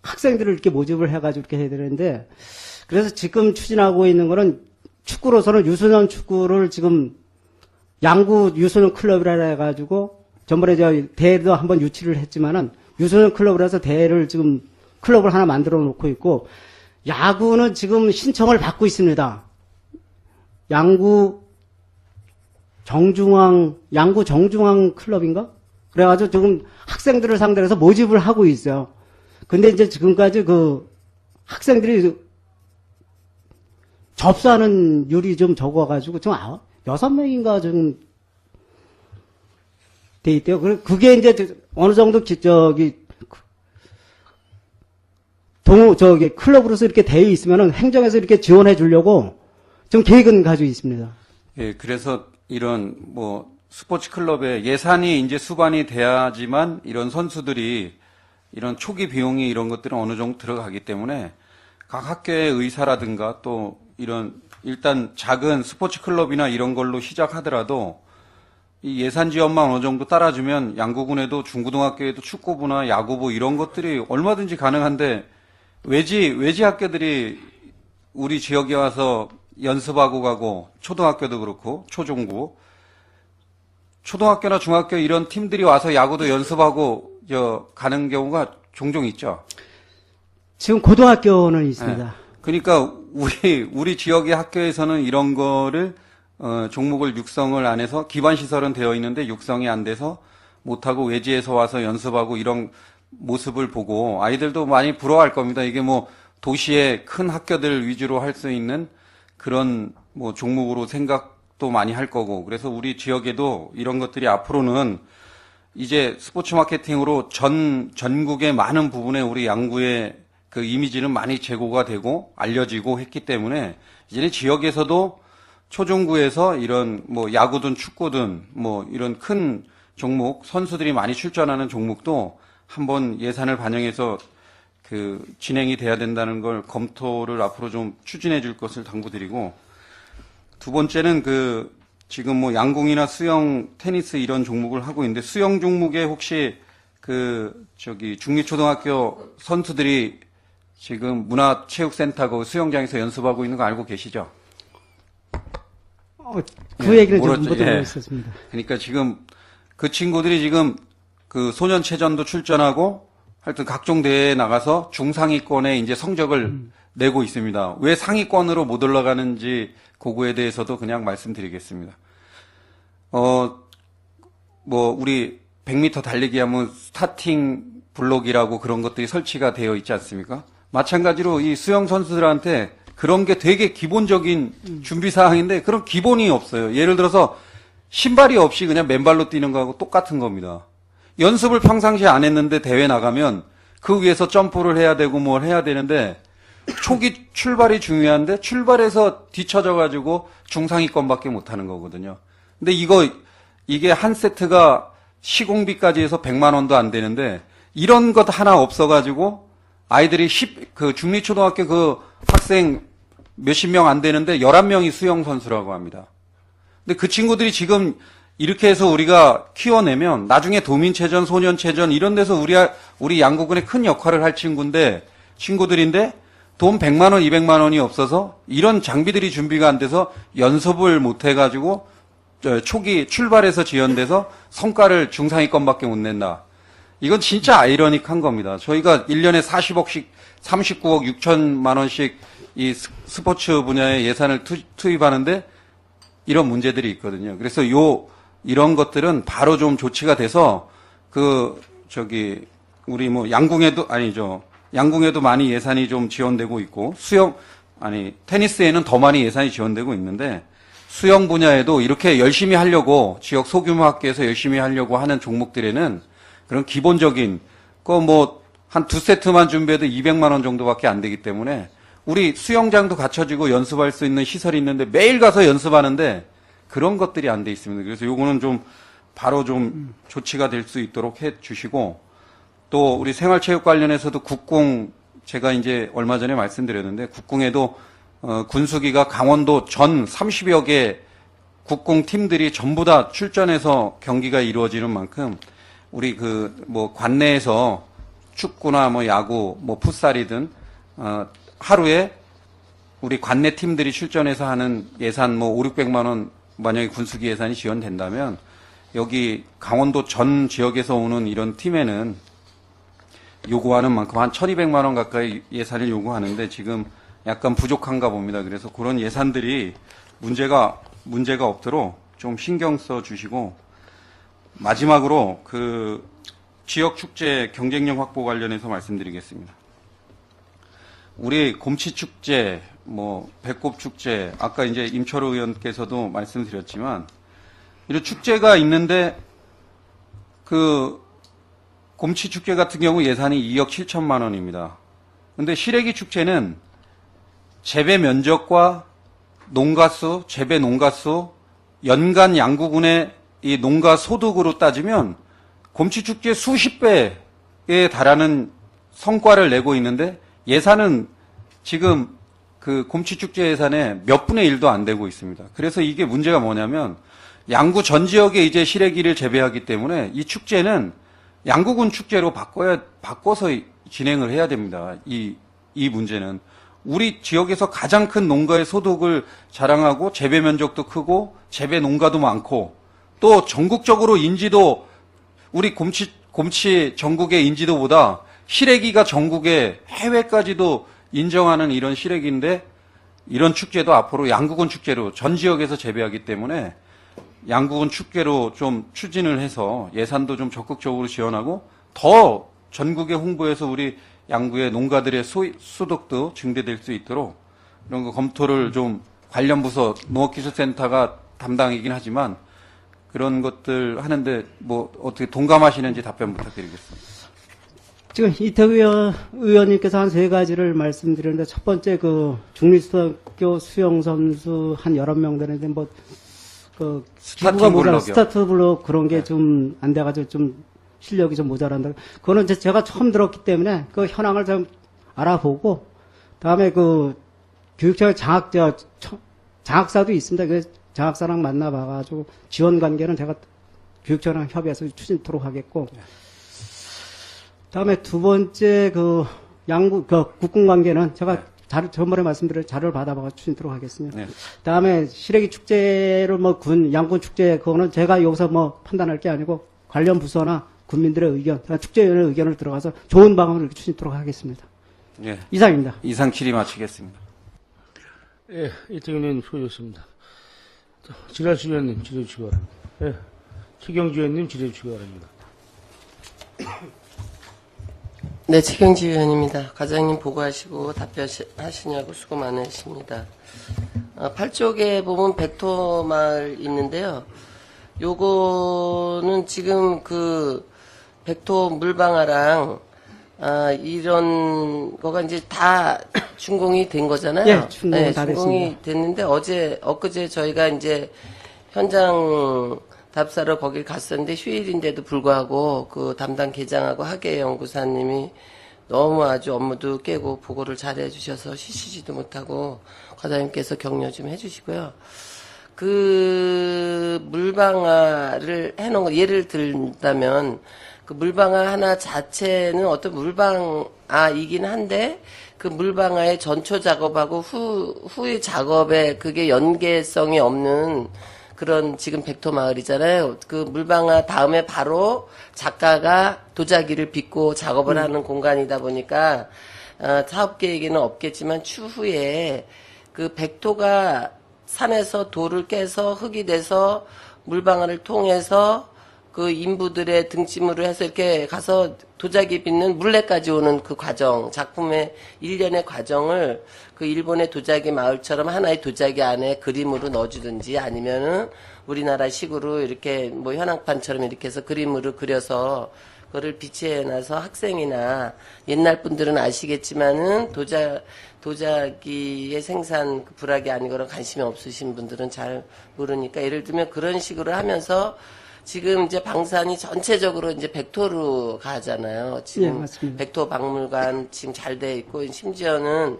S2: 학생들을 이렇게 모집을 해가지고 이렇게 해야 되는데, 그래서 지금 추진하고 있는 거는 축구로서는 유소년 축구를 지금 양구 유소년 클럽이라 해가지고 전번에 대회도 한번 유치를 했지만은 유소년 클럽을 해서 대회를 지금 클럽을 하나 만들어 놓고 있고, 야구는 지금 신청을 받고 있습니다. 양구 정중앙 클럽인가? 그래가지고 지금 학생들을 상대로 해서 모집을 하고 있어요. 근데 이제 지금까지 학생들이 접수하는 율이 좀 적어가지고 지금 6명인가 좀 돼 있대요. 그게 이제 어느 정도 클럽으로서 이렇게 되어 있으면은 행정에서 이렇게 지원해 주려고 좀 계획은 가지고 있습니다.
S5: 예, 그래서 이런 스포츠 클럽에 예산이 이제 수반이 돼야지만 이런 선수들이 이런 초기 비용이 이런 것들은 어느 정도 들어가기 때문에 각 학교의 의사라든가 또 이런 일단 작은 스포츠 클럽이나 이런 걸로 시작하더라도 이 예산 지원만 어느 정도 따라주면 양구군에도 중고등학교에도 축구부나 야구부 이런 것들이 얼마든지 가능한데, 외지 학교들이 우리 지역에 와서 연습하고 가고, 초등학교도 그렇고 초중고, 초등학교나 중학교 이런 팀들이 와서 야구도 연습하고 가는 경우가 종종 있죠.
S2: 지금 고등학교는 있습니다.
S5: 네. 그러니까 우리 지역의 학교에서는 이런 거를 종목을 육성을 안 해서 기반 시설은 되어 있는데 육성이 안 돼서 못하고 외지에서 와서 연습하고 이런 모습을 보고 아이들도 많이 부러워할 겁니다. 이게 도시의 큰 학교들 위주로 할 수 있는 그런 종목으로 생각도 많이 할 거고, 그래서 우리 지역에도 이런 것들이 앞으로는 이제 스포츠 마케팅으로 전국의 많은 부분에 우리 양구의 이미지는 많이 제고가 되고 알려지고 했기 때문에 이제는 지역에서도 초중구에서 이런 야구든 축구든 이런 큰 종목, 선수들이 많이 출전하는 종목도 한번 예산을 반영해서 진행이 돼야 된다는 걸 검토를 앞으로 좀 추진해 줄 것을 당부드리고, 두 번째는 지금 양궁이나 수영, 테니스 이런 종목을 하고 있는데, 수영 종목에 혹시 중리초등학교 선수들이 지금 문화체육센터 수영장에서 연습하고 있는 거 알고 계시죠?
S2: 얘기는 좀 못 듣고 있었습니다.
S5: 그러니까 지금 그 친구들이 지금 소년체전도 출전하고 하여튼 각종 대회에 나가서 중상위권에 이제 성적을 내고 있습니다. 왜 상위권으로 못 올라가는지 그거에 대해서도 그냥 말씀드리겠습니다. 우리 100m 달리기 하면 스타팅 블록이라고 그런 것들이 설치가 되어 있지 않습니까? 마찬가지로 이 수영 선수들한테 그런 게 되게 기본적인 준비 사항인데 그런 기본이 없어요. 예를 들어서 신발이 없이 그냥 맨발로 뛰는 거하고 똑같은 겁니다. 연습을 평상시에 안 했는데 대회 나가면 그 위에서 점프를 해야 되고 뭘 해야 되는데 초기 출발이 중요한데 출발해서 뒤쳐져가지고 중상위권밖에 못 하는 거거든요. 근데 이게 한 세트가 시공비까지 해서 100만 원도 안 되는데 이런 것 하나 없어가지고 아이들이 중리초등학교 학생 몇십 명 안 되는데 11명이 수영 선수라고 합니다. 근데 그 친구들이 지금 이렇게 해서 우리가 키워내면 나중에 도민체전, 소년체전 이런 데서 우리 양구군에 큰 역할을 할 친구들인데 돈 100만 원, 200만 원이 없어서 이런 장비들이 준비가 안 돼서 연습을 못 해가지고 초기 출발해서 지연돼서 성과를 중상위권밖에 못 낸다. 이건 진짜 아이러닉한 겁니다. 저희가 1년에 40억씩 39억 6천만 원씩 이 스포츠 분야에 예산을 투입하는데 이런 문제들이 있거든요. 그래서 이런 것들은 바로 좀 조치가 돼서 우리 뭐 양궁에도 많이 예산이 좀 지원되고 있고 테니스에는 더 많이 예산이 지원되고 있는데 수영 분야에도 이렇게 열심히 하려고 지역 소규모 학교에서 열심히 하려고 하는 종목들에는 그런 기본적인 한 2세트만 준비해도 200만 원 정도밖에 안 되기 때문에 우리 수영장도 갖춰지고 연습할 수 있는 시설이 있는데 매일 가서 연습하는데 그런 것들이 안 돼 있습니다. 그래서 요거는 좀 바로 좀 조치가 될 수 있도록 해 주시고 또 우리 생활체육 관련해서도 국궁 제가 이제 얼마 전에 말씀드렸는데 국궁에도 군수기가 강원도 전 30여 개 국궁 팀들이 전부 다 출전해서 경기가 이루어지는 만큼 우리 관내에서 축구나 야구, 풋살이든 하루에 우리 관내 팀들이 출전해서 하는 예산 5, 600만 원 만약에 군수기 예산이 지원된다면 여기 강원도 전 지역에서 오는 이런 팀에는 요구하는 만큼 한 1,200만 원 가까이 예산을 요구하는데 지금 약간 부족한가 봅니다. 그래서 그런 예산들이 문제가 없도록 좀 신경 써 주시고 마지막으로 지역 축제 경쟁력 확보 관련해서 말씀드리겠습니다. 우리 곰치 축제, 배꼽 축제, 아까 이제 임철호 의원께서도 말씀드렸지만 이런 축제가 있는데 곰치 축제 같은 경우 예산이 2억 7천만 원입니다. 근데 시래기 축제는 재배 면적과 농가수, 재배 농가수, 연간 양구군의 이 농가 소득으로 따지면 곰치 축제 수십 배에 달하는 성과를 내고 있는데 예산은 지금 곰치 축제 예산의 몇 분의 1도 안 되고 있습니다. 그래서 이게 문제가 뭐냐면 양구 전 지역에 이제 시래기를 재배하기 때문에 이 축제는 양구군 축제로 바꿔서 진행을 해야 됩니다. 이 문제는 우리 지역에서 가장 큰 농가의 소득을 자랑하고 재배 면적도 크고 재배 농가도 많고 또 전국적으로 인지도 우리 곰치 전국의 인지도보다 시래기가 전국의 해외까지도 인정하는 이런 시래기인데 이런 축제도 앞으로 양구군 축제로 전 지역에서 재배하기 때문에 양구군 축제로 좀 추진을 해서 예산도 좀 적극적으로 지원하고 더 전국에 홍보해서 우리 양구의 농가들의 소득도 증대될 수 있도록 이런 거 검토를 좀 관련 부서 농업기술센터가 담당이긴 하지만 그런 것들 하는데 어떻게 동감하시는지 답변 부탁드리겠습니다.
S2: 지금 이태규 의원님께서 한 3가지를 말씀드렸는데 첫 번째 중립초등학교 수영 선수 한 11명 되는데
S5: 스타팅 블록이요.
S2: 스타트 블록 그런 게 좀 안 돼가지고 좀 실력이 좀 모자란다. 그거는 제가 처음 들었기 때문에 그 현황을 좀 알아보고 다음에 교육청 장학사도 있습니다. 그 장학사랑 만나봐가지고 지원 관계는 제가 교육청이랑 협의해서 추진토록 하겠고. 다음에 두 번째 국군 관계는 제가 전번에 말씀드린 자료를 받아봐서 추진토록 하겠습니다.
S5: 네.
S2: 다음에 시래기 축제를 양군 축제 그거는 제가 여기서 판단할 게 아니고 관련 부서나 군민들의 의견, 축제위원회 의견을 들어가서 좋은 방안을 추진토록 하겠습니다.
S5: 예.
S2: 이상입니다.
S5: 이상 질의 마치겠습니다.
S1: 예, 이태균 의원님 수고하셨습니다. 지라시 의원님 질의 주시기 바랍니다. 예, 최경주 의원님 질의 주시기 바랍니다.
S6: 네, 최경지 의원입니다. 과장님 보고하시고 답변하시냐고 수고 많으십니다. 8쪽에 보면 백토마을 있는데요. 요거는 지금 백토 물방아랑 이런 거가 이제 다 준공이 된 거잖아요.
S2: 예, 준공이 다
S6: 준공이 됐는데 엊그제 저희가 이제 현장 답사로 거길 갔었는데 휴일인데도 불구하고 담당 계장하고 학예 연구사님이 너무 아주 업무도 깨고 보고를 잘 해주셔서 쉬시지도 못하고 과장님께서 격려 좀 해주시고요. 물방아를 해놓은 거 예를 들다면 물방아 하나 자체는 어떤 물방아이긴 한데 물방아의 전초 작업하고 후의 작업에 그게 연계성이 없는 그런 지금 백토마을이잖아요. 물방아 다음에 바로 작가가 도자기를 빚고 작업을 하는 공간이다 보니까 사업 계획에는 없겠지만 추후에 그 백토가 산에서 돌을 깨서 흙이 돼서 물방울을 통해서 그 인부들의 등짐으로 해서 이렇게 가서 도자기 빚는 물레까지 오는 그 과정, 작품의 일련의 과정을 그 일본의 도자기 마을처럼 하나의 도자기 안에 그림으로 넣어주든지 아니면은 우리나라식으로 이렇게 뭐 현황판처럼 이렇게 해서 그림으로 그려서 그거를 비치해놔서 학생이나 옛날 분들은 아시겠지만은 도자기의 생산 그 불학이 아니거나 관심이 없으신 분들은 잘 모르니까 예를 들면 그런 식으로 하면서 지금 이제 방산이 전체적으로 이제 백토로 가잖아요. 지금
S2: 예, 맞습니다.
S6: 백토 박물관 지금 잘 돼 있고 심지어는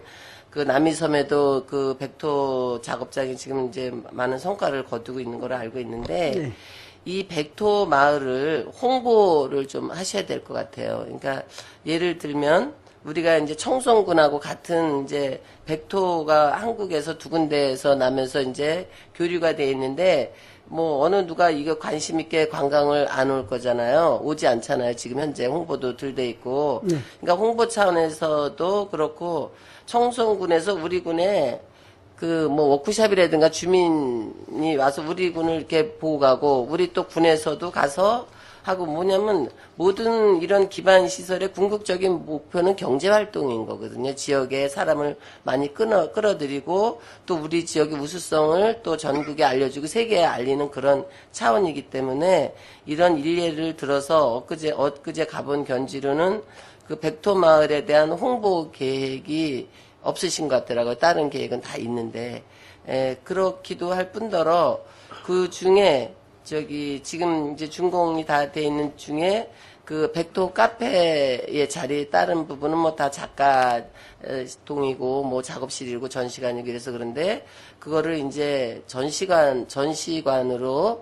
S6: 그 남이섬에도 그 백토 작업장이 지금 이제 많은 성과를 거두고 있는 걸로 알고 있는데
S2: 네.
S6: 이 백토 마을을 홍보를 좀 하셔야 될 것 같아요. 그러니까 예를 들면 우리가 이제 청송군하고 같은 이제 백토가 한국에서 두 군데에서 나면서 이제 교류가 돼 있는데 뭐 어느 누가 이거 관심 있게 관광을 안 올 거잖아요. 오지 않잖아요. 지금 현재 홍보도 덜 돼 있고. 그러니까 홍보 차원에서도 그렇고 청송군에서 우리 군에 그 뭐 워크숍이라든가 주민이 와서 우리 군을 이렇게 보고 가고 우리 또 군에서도 가서 하고 뭐냐면 모든 이런 기반 시설의 궁극적인 목표는 경제 활동인 거거든요. 지역에 사람을 많이 끌어들이고 또 우리 지역의 우수성을 또 전국에 알려주고 세계에 알리는 그런 차원이기 때문에 이런 일례를 들어서 엊그제 가본 견지로는 그 백토 마을에 대한 홍보 계획이 없으신 것 같더라고요. 다른 계획은 다 있는데 그렇기도 할 뿐더러 그 중에 지금 이제 준공이 다 돼 있는 중에 그 백토 카페의 자리에 다른 부분은 뭐 다 작가 동이고 뭐 작업실이고 전시관이고 그래서 그런데 그거를 이제 전시관으로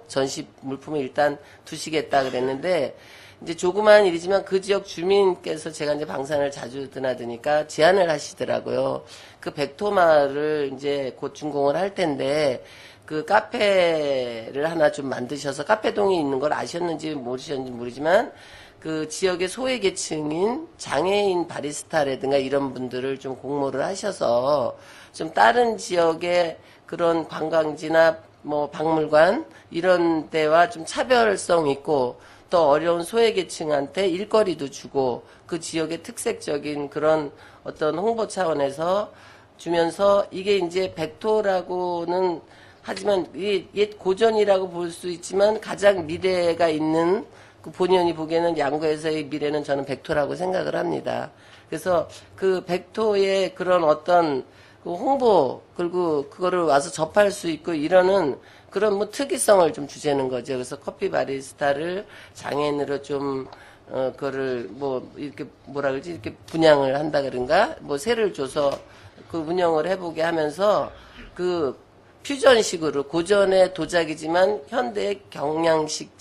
S6: 전시 물품을 일단 두시겠다 그랬는데 이제 조그만 일이지만 그 지역 주민께서 제가 이제 방산을 자주 드나드니까 제안을 하시더라고요. 그 백토 마을을 이제 곧 준공을 할 텐데 그 카페를 하나 좀 만드셔서 카페동이 있는 걸 아셨는지 모르셨는지 모르지만 그 지역의 소외계층인 장애인 바리스타라든가 이런 분들을 좀 공모를 하셔서 좀 다른 지역의 그런 관광지나 뭐 박물관 이런 데와 좀 차별성 있고 또 어려운 소외계층한테 일거리도 주고 그 지역의 특색적인 그런 어떤 홍보 차원에서 주면서 이게 이제 백토라고는 하지만 옛 고전이라고 볼 수 있지만 가장 미래가 있는 그 본연이 보기에는 양구에서의 미래는 저는 백토라고 생각을 합니다. 그래서 그 백토의 그런 어떤 그 홍보 그리고 그거를 와서 접할 수 있고 이러는 그런 뭐 특이성을 좀 주제는 거죠. 그래서 커피 바리스타를 장애인으로 좀 그거를 뭐 이렇게 뭐라 그러지 이렇게 분양을 한다 그런가 뭐 세를 줘서 그 운영을 해보게 하면서 그 퓨전식으로 고전의 도자기지만 현대의 경양식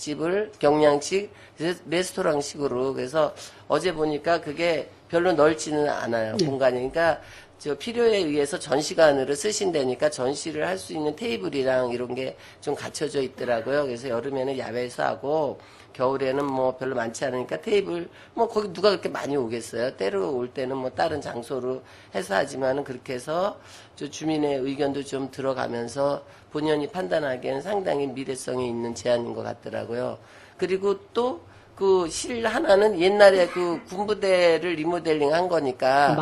S6: 레스토랑식으로 그래서 어제 보니까 그게 별로 넓지는 않아요. 공간이. 그러니까 저 필요에 의해서 전시관으로 쓰신다니까 전시를 할 수 있는 테이블이랑 이런 게 좀 갖춰져 있더라고요. 그래서 여름에는 야외에서 하고 겨울에는 뭐 별로 많지 않으니까 테이블 뭐 거기 누가 그렇게 많이 오겠어요. 때로 올 때는 뭐 다른 장소로 해서 하지만은 그렇게 해서 저 주민의 의견도 좀 들어가면서 본연이 판단하기에는 상당히 미래성이 있는 제안인 것 같더라고요. 그리고 또 그 실 하나는 옛날에 그 군부대를 리모델링 한 거니까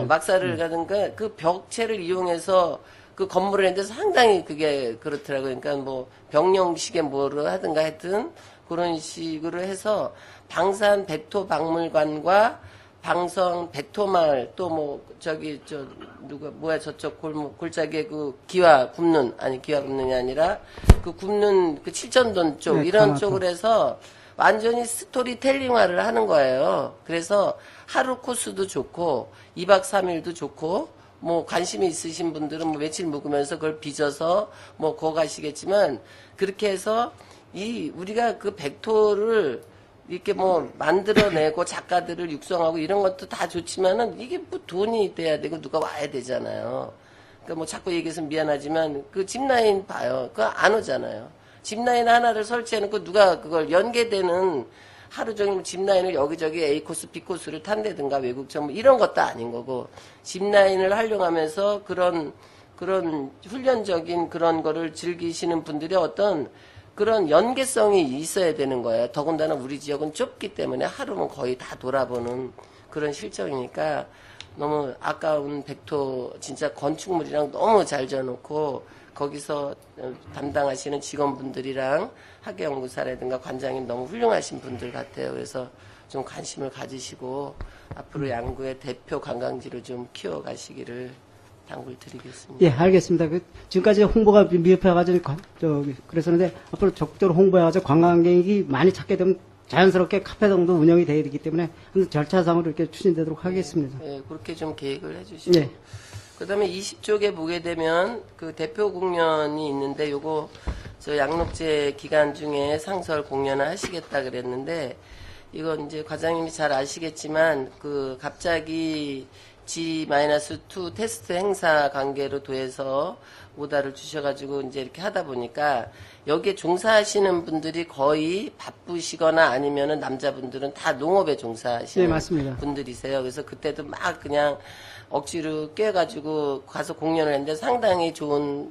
S6: 막사를 가든가 그 벽체를 이용해서 그 건물을 했는데 상당히 그게 그렇더라고요. 그러니까 뭐 병령식의 뭐를 하든가 하여튼 그런 식으로 해서 방산 백토 박물관과 방성 백토마을 또 뭐 저기 저 누가 뭐야 저쪽 골짜기에 그 기와 굽는 이 아니라 그 굽는 그 칠천돈 쪽 이런 쪽으로 해서 완전히 스토리텔링화를 하는 거예요. 그래서 하루 코스도 좋고 2박 3일도 좋고 뭐 관심이 있으신 분들은 뭐 며칠 묵으면서 그걸 빚어서 뭐 거 가시겠지만 그렇게 해서 우리가 그 백토를 이렇게 뭐 만들어내고 작가들을 육성하고 이런 것도 다 좋지만은 이게 뭐 돈이 돼야 되고 누가 와야 되잖아요. 그러니까 뭐 자꾸 얘기해서 미안하지만 그 짚라인 봐요. 그거 안 오잖아요. 짚라인 하나를 설치해놓고 누가 그걸 연계되는 하루 종일 짚라인을 여기저기 A 코스, B 코스를 탄다든가 외국처럼 뭐 이런 것도 아닌 거고 짚라인을 활용하면서 그런 훈련적인 그런 거를 즐기시는 분들의 어떤 그런 연계성이 있어야 되는 거예요. 더군다나 우리 지역은 좁기 때문에 하루는 거의 다 돌아보는 그런 실정이니까 너무 아까운 백토 진짜 건축물이랑 너무 잘 지어놓고 거기서 담당하시는 직원분들이랑 학예연구사라든가 관장님 너무 훌륭하신 분들 같아요. 그래서 좀 관심을 가지시고 앞으로 양구의 대표 관광지로 좀 키워가시기를 당부를 드리겠습니다.
S2: 예, 알겠습니다. 지금까지 홍보가 미흡해가지고, 그랬었는데, 앞으로 적극적으로 홍보해가지고 관광객이 많이 찾게 되면 자연스럽게 카페등도 운영이 되어야 되기 때문에 절차상으로 이렇게 추진되도록 하겠습니다.
S6: 네, 그렇게 좀 계획을 해주시고.
S2: 예.
S6: 그 다음에 20쪽에 보게 되면 그 대표 공연이 있는데 요거 저 양록제 기간 중에 상설 공연을 하시겠다 그랬는데 이건 이제 과장님이 잘 아시겠지만 그 갑자기 G-2 테스트 행사 관계로 도해서 오다를 주셔가지고 이제 이렇게 하다 보니까 여기에 종사하시는 분들이 거의 바쁘시거나 아니면은 남자분들은 다 농업에 종사하시는
S2: 네, 맞습니다.
S6: 분들이세요. 그래서 그때도 막 그냥 억지로 꿰가지고 가서 공연을 했는데 상당히 좋은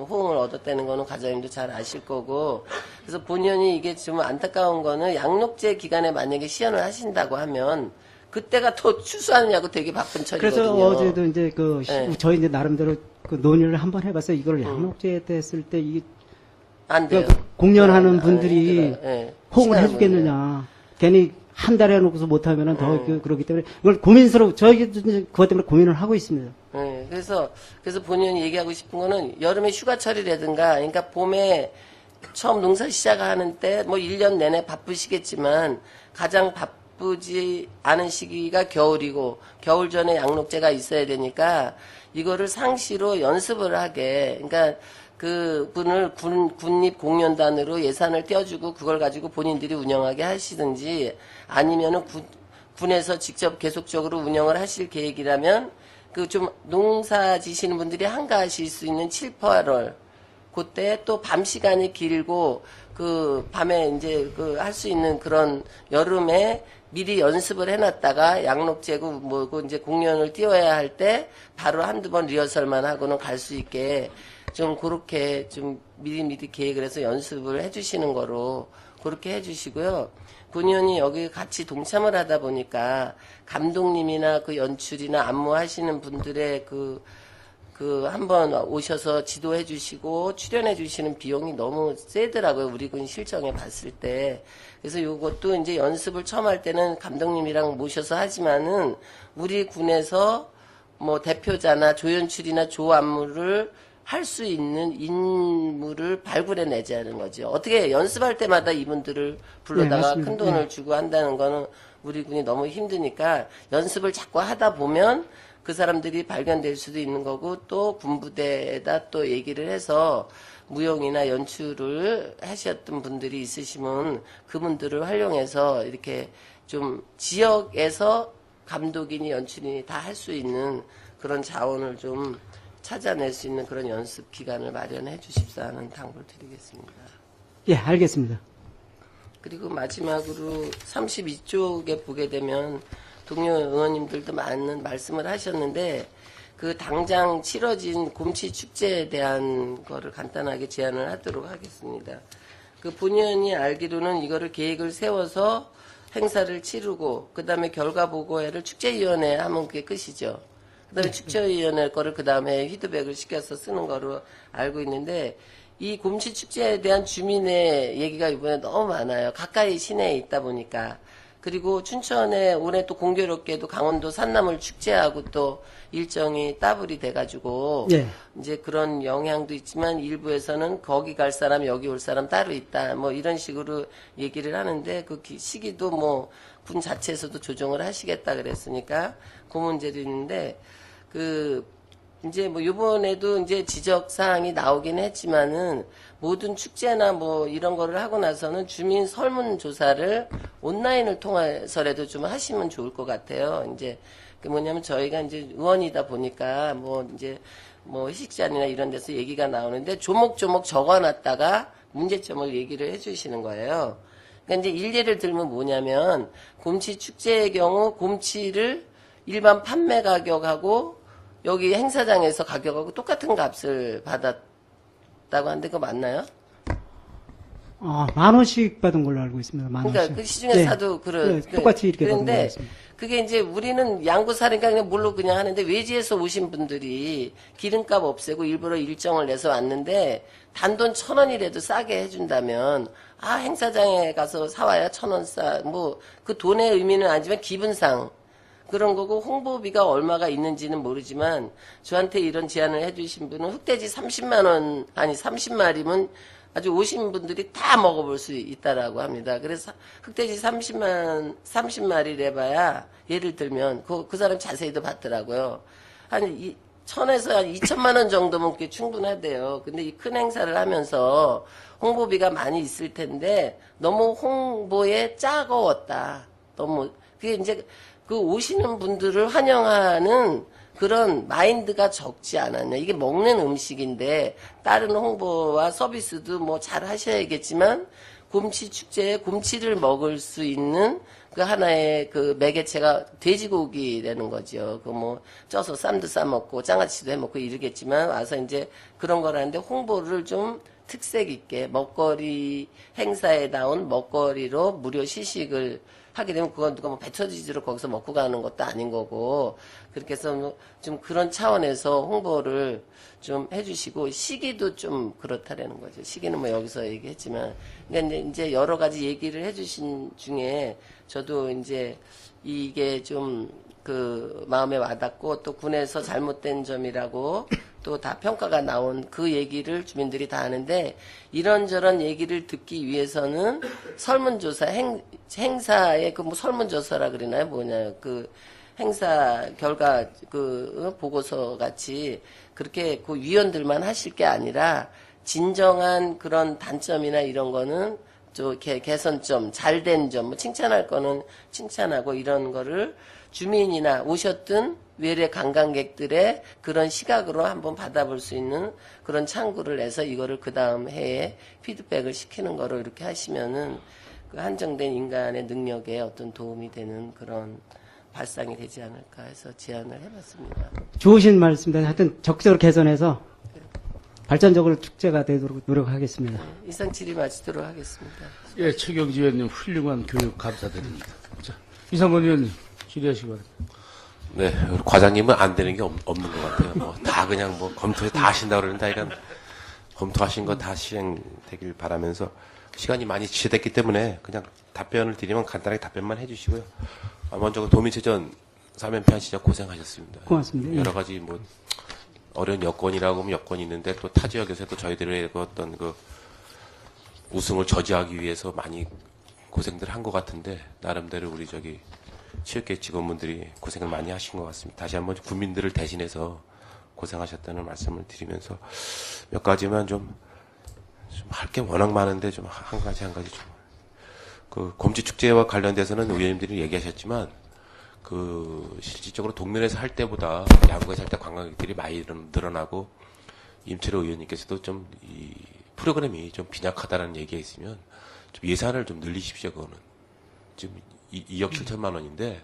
S6: 호응을 얻었다는 거는 과장님도 잘 아실 거고 그래서 본연이 이게 좀 안타까운 거는 양록제 기간에 만약에 시연을 하신다고 하면 그때가 더 추수하느냐고 되게 바쁜 처리거든요.
S2: 그래서 어제도 이제
S6: 네.
S2: 저희 이제 나름대로 그 논의를 한번 해봤어요. 이걸 양록제에 됐을 때 이게
S6: 안 돼요.
S2: 공연하는
S6: 네,
S2: 분들이
S6: 힘들어요. 네.
S2: 호응을
S6: 시간을
S2: 해주겠느냐. 괜히 한 달에 해놓고서 못하면은 더 그러기 때문에 이걸 고민스러워. 저희도 이제 그것 때문에 고민을 하고 있습니다.
S6: 네, 그래서 본인이 얘기하고 싶은 거는 여름에 휴가철이라든가, 그러니까 봄에 처음 농사 시작하는 때, 뭐 1년 내내 바쁘시겠지만, 가장 바쁘지 않은 시기가 겨울이고, 겨울 전에 양록제가 있어야 되니까, 이거를 상시로 연습을 하게, 그러니까 그 분을 군립공연단으로 예산을 떼어주고, 그걸 가지고 본인들이 운영하게 하시든지, 아니면은 군에서 직접 계속적으로 운영을 하실 계획이라면 그 좀 농사 지시는 분들이 한가하실 수 있는 7, 8월 그때 또 밤 시간이 길고 그 밤에 이제 그 할 수 있는 그런 여름에 미리 연습을 해놨다가 양록제고 뭐고 이제 공연을 띄워야 할 때 바로 한두 번 리허설만 하고는 갈 수 있게 좀 그렇게 좀 미리미리 계획을 해서 연습을 해주시는 거로 그렇게 해주시고요. 본연이 여기 같이 동참을 하다 보니까 감독님이나 그 연출이나 안무하시는 분들의 한번 오셔서 지도해 주시고 출연해 주시는 비용이 너무 세더라고요. 우리 군 실정에 봤을 때. 그래서 요것도 이제 연습을 처음 할 때는 감독님이랑 모셔서 하지만은 우리 군에서 뭐 대표자나 조연출이나 조안무를 할 수 있는 인물을 발굴해 내자는 거죠. 어떻게 연습할 때마다 이분들을 불러다가
S2: 네,
S6: 큰 돈을 주고 한다는 거는 우리 군이 너무 힘드니까 연습을 자꾸 하다 보면 그 사람들이 발견될 수도 있는 거고 또 군부대에다 또 얘기를 해서 무용이나 연출을 하셨던 분들이 있으시면 그분들을 활용해서 이렇게 좀 지역에서 감독이니 연출이니 다 할 수 있는 그런 자원을 좀 찾아낼 수 있는 그런 연습 기간을 마련해 주십사 하는 당부를 드리겠습니다.
S2: 예, 알겠습니다.
S6: 그리고 마지막으로 32쪽에 보게 되면 동료 의원님들도 많은 말씀을 하셨는데 그 당장 치러진 곰치 축제에 대한 거를 간단하게 제안을 하도록 하겠습니다. 그 본연이 알기로는 이거를 계획을 세워서 행사를 치르고 그 다음에 결과 보고회를 축제위원회에 하면 그게 끝이죠. 그 다음에 축제위원회 거를 그 다음에 피드백을 시켜서 쓰는 거로 알고 있는데 이 곰치 축제에 대한 주민의 얘기가 이번에 너무 많아요. 가까이 시내에 있다 보니까. 그리고 춘천에 올해 또 공교롭게도 강원도 산나물 축제하고 또 일정이 따블이 돼가지고
S2: 예.
S6: 이제 그런 영향도 있지만 일부에서는 거기 갈 사람 여기 올 사람 따로 있다 뭐 이런 식으로 얘기를 하는데 그 시기도 뭐 군 자체에서도 조정을 하시겠다 그랬으니까 그 문제도 있는데 그 이제 뭐 요번에도 이제 지적 사항이 나오긴 했지만은 모든 축제나 뭐 이런 거를 하고 나서는 주민 설문 조사를 온라인을 통해서라도 좀 하시면 좋을 것 같아요. 이제 그 뭐냐면 저희가 이제 의원이다 보니까 뭐 이제 뭐 회식자리나 이런 데서 얘기가 나오는데 조목조목 적어놨다가 문제점을 얘기를 해주시는 거예요. 그러니까 이제 일례를 들면 뭐냐면 곰치 축제의 경우 곰치를 일반 판매 가격하고 여기 행사장에서 가격하고 똑같은 값을 받았다고 하는데 그거 맞나요?
S2: 10,000원씩 받은 걸로 알고 있습니다. 10,000원씩.
S6: 그러니까 그 시중에 사도
S2: 똑같이 이렇게 받은 걸로
S6: 그런데
S2: 알고 있습니다.
S6: 그게 이제 우리는 양구사니까 그냥 물로 그냥 하는데 외지에서 오신 분들이 기름값 없애고 일부러 일정을 내서 왔는데 단돈 1,000원이라도 싸게 해준다면 행사장에 가서 사와야 1,000원 싸. 뭐 그 돈의 의미는 아니지만 기분상 그런 거고 홍보비가 얼마가 있는지는 모르지만 저한테 이런 제안을 해주신 분은 흑돼지 30만 원 아니 30마리면 아주 오신 분들이 다 먹어볼 수 있다라고 합니다. 그래서 흑돼지 30마리 내봐야 예를 들면 그 사람 자세히도 봤더라고요. 한 1,000에서 한 2천만 원 정도면 꽤 충분하대요. 근데 이 큰 행사를 하면서 홍보비가 많이 있을 텐데 너무 홍보에 짜거웠다. 너무 그게 이제 그 오시는 분들을 환영하는 그런 마인드가 적지 않았냐. 이게 먹는 음식인데 다른 홍보와 서비스도 뭐 잘 하셔야겠지만 곰치 축제에 곰치를 먹을 수 있는 그 하나의 그 매개체가 돼지고기라는 거죠. 그 뭐 쪄서 쌈도 싸 먹고 장아찌도 해 먹고 이러겠지만 와서 이제 그런 거라는데 홍보를 좀 특색 있게 먹거리 행사에 나온 먹거리로 무료 시식을 하게 되면 그건 누가 뭐 배터지지로 거기서 먹고 가는 것도 아닌 거고 그렇게 해서 좀 그런 차원에서 홍보를 좀 해주시고 시기도 좀 그렇다라는 거죠. 시기는 뭐 여기서 얘기했지만 그러니까 이제 여러 가지 얘기를 해주신 중에 저도 이제 이게 좀 그 마음에 와닿고 또 군에서 잘못된 점이라고 또 다 평가가 나온 그 얘기를 주민들이 다 하는데 이런저런 얘기를 듣기 위해서는 설문조사 행사의 그 뭐 설문조사라 그러나요? 뭐냐 그 행사 결과 그 보고서 같이 그렇게 그 위원들만 하실 게 아니라 진정한 그런 단점이나 이런 거는 또 개선점, 잘된 점, 뭐 칭찬할 거는 칭찬하고 이런 거를 주민이나 오셨던 외래 관광객들의 그런 시각으로 한번 받아볼 수 있는 그런 창구를 내서 이거를 그 다음 해에 피드백을 시키는 거로 이렇게 하시면은 그 한정된 인간의 능력에 어떤 도움이 되는 그런 발상이 되지 않을까 해서 제안을 해봤습니다.
S2: 좋으신 말씀입니다. 하여튼 적극적으로 개선해서 발전적으로 축제가 되도록 노력하겠습니다.
S6: 이상 질의 마치도록 하겠습니다.
S1: 예, 최경지 의원님 훌륭한 교육 감사드립니다. 자, 이상권 의원님 질의하시기 바랍니다.
S7: 네, 우리 과장님은 안 되는 게 없는 것 같아요. 뭐 다 그냥 뭐 검토해 다 하신다고 그러는데 하여간 검토하신 거 다 시행되길 바라면서 시간이 많이 지체됐기 때문에 그냥 답변을 드리면 간단하게 답변만 해주시고요. 먼저 그 도민체전 3연패 하시자 고생하셨습니다.
S2: 고맙습니다.
S7: 여러 가지 뭐 어려운 여건이라고 하면 여건이 있는데 또 타 지역에서 또 저희들의 그 어떤 그 우승을 저지하기 위해서 많이 고생들 한 것 같은데 나름대로 우리 체육계 직원분들이 고생을 많이 하신 것 같습니다. 다시 한번 국민들을 대신해서 고생하셨다는 말씀을 드리면서 몇 가지만 좀 할 게 워낙 많은데 좀 한 가지 좀 그 곰치 축제와 관련돼서는 의원님들이 얘기하셨지만 그 실질적으로 동면에서 할 때보다 야구에서 할 때 관광객들이 많이 늘어나고 임철호 의원님께서도 좀 이 프로그램이 좀 빈약하다는 얘기가 있으면 좀 예산을 좀 늘리십시오. 그거는 지금 2억 7천만 원인데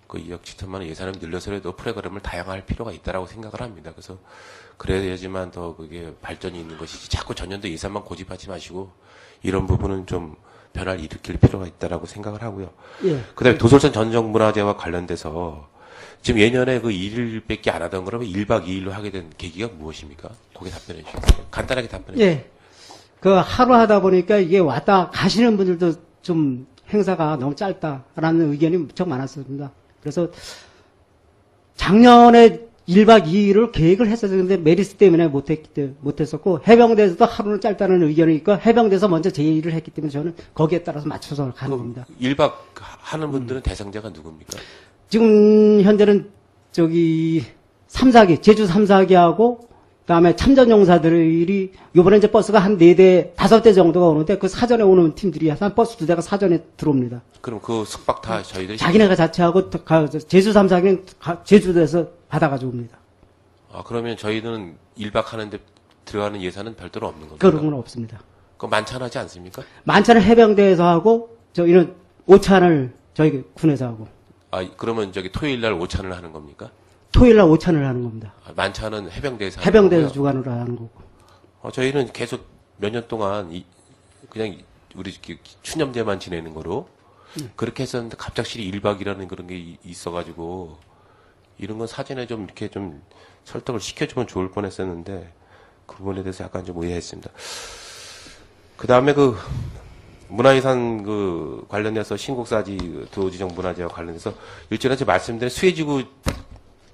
S7: 그 2억 7천만 원 예산을 늘려서라도 프로그램을 다양화할 필요가 있다라고 생각을 합니다. 그래서 그래야지만 더 그게 발전이 있는 것이지 자꾸 전년도 예산만 고집하지 마시고 이런 부분은 좀 변화를 일으킬 필요가 있다라고 생각을 하고요.
S2: 예.
S7: 그다음에 도솔산 전정문화재와 관련돼서 지금 예년에 그 1일밖에 안 하던 거라면 1박 2일로 하게 된 계기가 무엇입니까? 거기에 답변해 주시죠. 간단하게 답변해 주시죠.
S2: 예. 그 하루 하다 보니까 이게 왔다 가시는 분들도 좀 행사가 너무 짧다라는 의견이 무척 많았습니다. 그래서 작년에 1박 2일을 계획을 했었어요. 근데 메리스 때문에 못했었고, 해병대에서도 하루는 짧다는 의견이 있고, 해병대에서 먼저 제의를 했기 때문에 저는 거기에 따라서 맞춰서 가는 겁니다.
S7: 1박 하는 분들은 대상자가 누굽니까?
S2: 지금 현재는 제주 3사기하고, 그다음에 참전용사들이 요번에 이제 버스가 한 4대, 5대 정도가 오는데 그 사전에 오는 팀들이 한 버스 2대가 사전에 들어옵니다.
S7: 그럼 그 숙박 다 저희들이
S2: 자기네가 자체하고 제주 3사기는 제주도에서 받아가지고 옵니다.
S7: 그러면 저희는 1박 하는데 들어가는 예산은 별도로 없는 겁니까?
S2: 그런 건 없습니다.
S7: 그거 만찬하지 않습니까?
S2: 만찬을 해병대에서 하고 저희는 오찬을 저희 군에서 하고
S7: 아, 그러면 저기 토요일 날 오찬을 하는 겁니까?
S2: 토요일 날 오찬을 하는 겁니다.
S7: 아, 만찬은 해병대에서 하는
S2: 해병대에서
S7: 거고요.
S2: 주관으로 하는 거고.
S7: 저희는 계속 몇 년 동안 그냥 우리 추념제만 지내는 거로 그렇게 했었는데 갑작스레 1박이라는 그런 게 있어가지고 이런 건 사전에 좀 이렇게 좀 설득을 시켜주면 좋을 뻔했었는데 그 부분에 대해서 약간 좀 의아했습니다. 그 다음에 그 문화유산 그 관련해서 신곡사지 도지정 문화재와 관련해서 일전에 제가 말씀드린 수해지구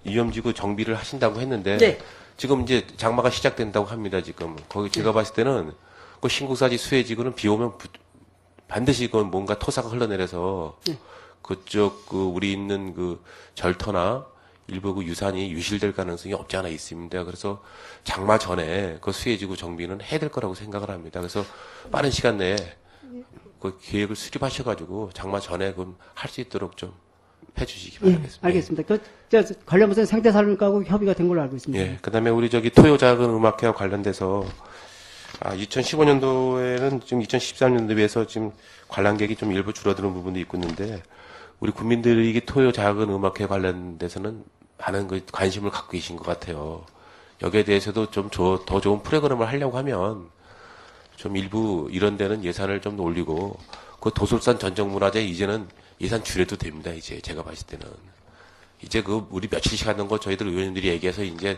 S7: 위험지구 정비를 하신다고 했는데
S4: 네.
S7: 지금 이제 장마가 시작된다고 합니다. 지금 거기 제가 봤을 때는 그 신곡사지 수해지구는 비 오면 반드시 그 뭔가 토사가 흘러내려서 그쪽 그 우리 있는 그 절터나 일부 그 유산이 유실될 가능성이 없지 않아 있습니다. 그래서 장마 전에 그 수해지구 정비는 해야 될 거라고 생각을 합니다. 그래서 빠른 시간 내에 그 계획을 수립하셔가지고 장마 전에 그럼 할 수 있도록 좀 해주시기 바라겠습니다.
S2: 알겠습니다. 관련 무슨 생태산업하고 협의가 된 걸로 알고 있습니다.
S7: 예. 그다음에 우리 저기 토요작은 음악회와 관련돼서 2015년도에는 지금 2013년도에 비해서 지금 관람객이 좀 일부 줄어드는 부분도 있고 있는데 우리 국민들이 이 토요작은 음악회 관련돼서는 많은 그 관심을 갖고 계신 것 같아요. 여기에 대해서도 좀 더 좋은 프로그램을 하려고 하면 좀 일부 이런 데는 예산을 좀 올리고 그 도솔산 전정문화재 이제는 예산 줄여도 됩니다. 이제 제가 봤을 때는 이제 그 우리 며칠씩 하는 거 저희들 의원님들이 얘기해서 이제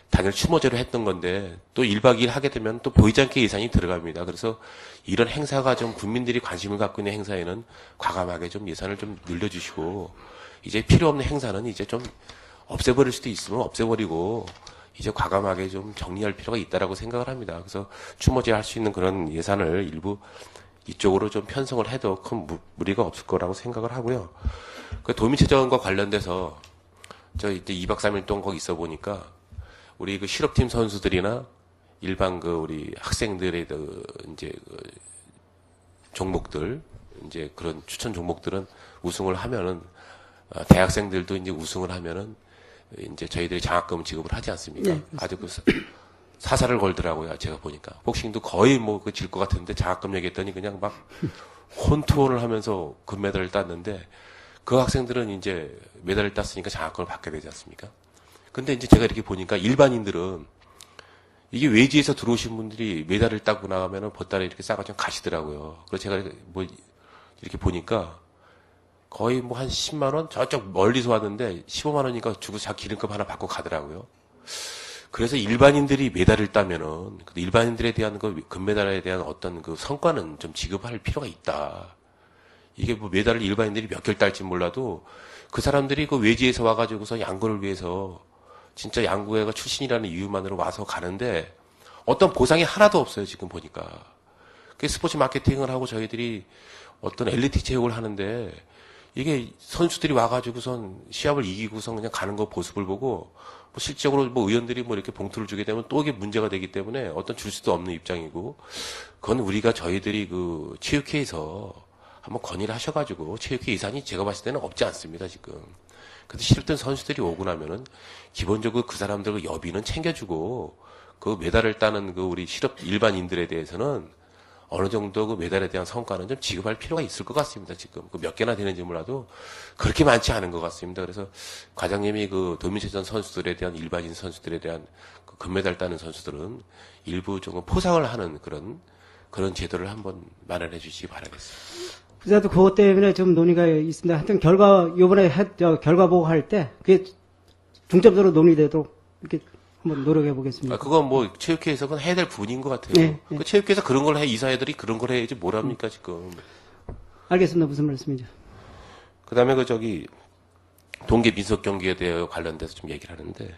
S7: 단일 추모제로 했던 건데 또 1박 2일 하게 되면 또 보이지 않게 예산이 들어갑니다. 그래서 이런 행사가 좀 국민들이 관심을 갖고 있는 행사에는 과감하게 좀 예산을 좀 늘려주시고 이제 필요 없는 행사는 이제 좀 없애버릴 수도 있으면 없애버리고 이제 과감하게 좀 정리할 필요가 있다라고 생각을 합니다. 그래서 추모제 할 수 있는 그런 예산을 일부 이쪽으로 좀 편성을 해도 큰 무리가 없을 거라고 생각을 하고요. 그 도민체전과 관련돼서 저 이제 2박 3일 동안 거기 있어 보니까 우리 그 실업팀 선수들이나 일반 그 우리 학생들의 그 이제 그 종목들 이제 그런 추천 종목들은 우승을 하면은 대학생들도 이제 우승을 하면은 이제 저희들이 장학금 지급을 하지 않습니까?
S2: 네,
S7: 아주 그 사사를 걸더라고요. 제가 보니까 복싱도 거의 뭐 질 것 같은데 장학금 얘기했더니 그냥 막 혼투혼을 하면서 금메달을 땄는데 그 학생들은 이제 메달을 땄으니까 장학금을 받게 되지 않습니까? 근데 이제 제가 이렇게 보니까 일반인들은 이게 외지에서 들어오신 분들이 메달을 따고 나가면은 보따리 이렇게 싸가지고 가시더라고요. 그래서 제가 뭐 이렇게 보니까 거의 뭐 한 10만 원? 저쪽 멀리서 왔는데 15만 원이니까 주고 자 기름값 하나 받고 가더라고요. 그래서 일반인들이 메달을 따면은 일반인들에 대한 그 금메달에 대한 어떤 그 성과는 좀 지급할 필요가 있다. 이게 뭐 메달을 일반인들이 몇 개를 딸지 몰라도 그 사람들이 그 외지에서 와가지고서 양구를 위해서 진짜 양구회가 출신이라는 이유만으로 와서 가는데 어떤 보상이 하나도 없어요. 지금 보니까. 그 스포츠 마케팅을 하고 저희들이 어떤 엘리트 체육을 하는데 이게 선수들이 와가지고선 시합을 이기고선 그냥 가는 거 모습을 보고 뭐 실적으로 뭐 의원들이 뭐 이렇게 봉투를 주게 되면 또 이게 문제가 되기 때문에 어떤 줄 수도 없는 입장이고 그건 우리가 저희들이 그 체육회에서 한번 건의를 하셔가지고 체육회 예산이 제가 봤을 때는 없지 않습니다 지금. 근데 실업된 선수들이 오고 나면은 기본적으로 그 사람들 그 여비는 챙겨주고 그 메달을 따는 그 우리 실업 일반인들에 대해서는 어느 정도 그 메달에 대한 성과는 좀 지급할 필요가 있을 것 같습니다. 지금 그 몇 개나 되는지 몰라도 그렇게 많지 않은 것 같습니다. 그래서 과장님이 그 도민체전 선수들에 대한 일반인 선수들에 대한 그 금메달 따는 선수들은 일부 조금 포상을 하는 그런 제도를 한번 마련해 주시기 바라겠습니다.
S2: 그래도 그것 때문에 좀 논의가 있습니다. 하여튼 요번에 결과 보고할 때 그게 중점적으로 논의되도록 이렇게 한번 노력해 보겠습니다.
S7: 그건 뭐 체육회에서 그건 해야 될 부분인 것 같아요.
S2: 네, 네.
S7: 그 체육회에서 그런 걸 해, 이사회들이 그런 걸 해야지 뭘 합니까 지금.
S2: 알겠습니다. 무슨 말씀이죠?
S7: 그다음에 그 저기 동계 민속 경기에 대해 관련돼서 좀 얘기를 하는데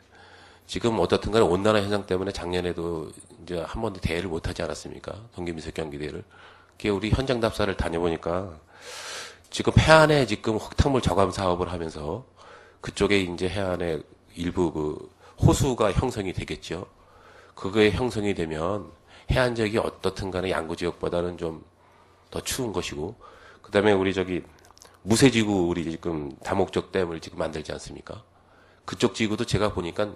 S7: 지금 어떻든 간에 온난화 현상 때문에 작년에도 이제 한 번도 대회를 못 하지 않았습니까? 동계 민속 경기 대회를. 그게 우리 현장 답사를 다녀보니까 지금 해안에 지금 흙탕물 저감 사업을 하면서 그쪽에 이제 해안에 일부 그 호수가 형성이 되겠죠. 그거에 형성이 되면 해안 지역이 어떻든 간에 양구 지역보다는 좀 더 추운 것이고, 그 다음에 우리 저기 무쇠지구 우리 지금 다목적 댐을 지금 만들지 않습니까? 그쪽 지구도 제가 보니까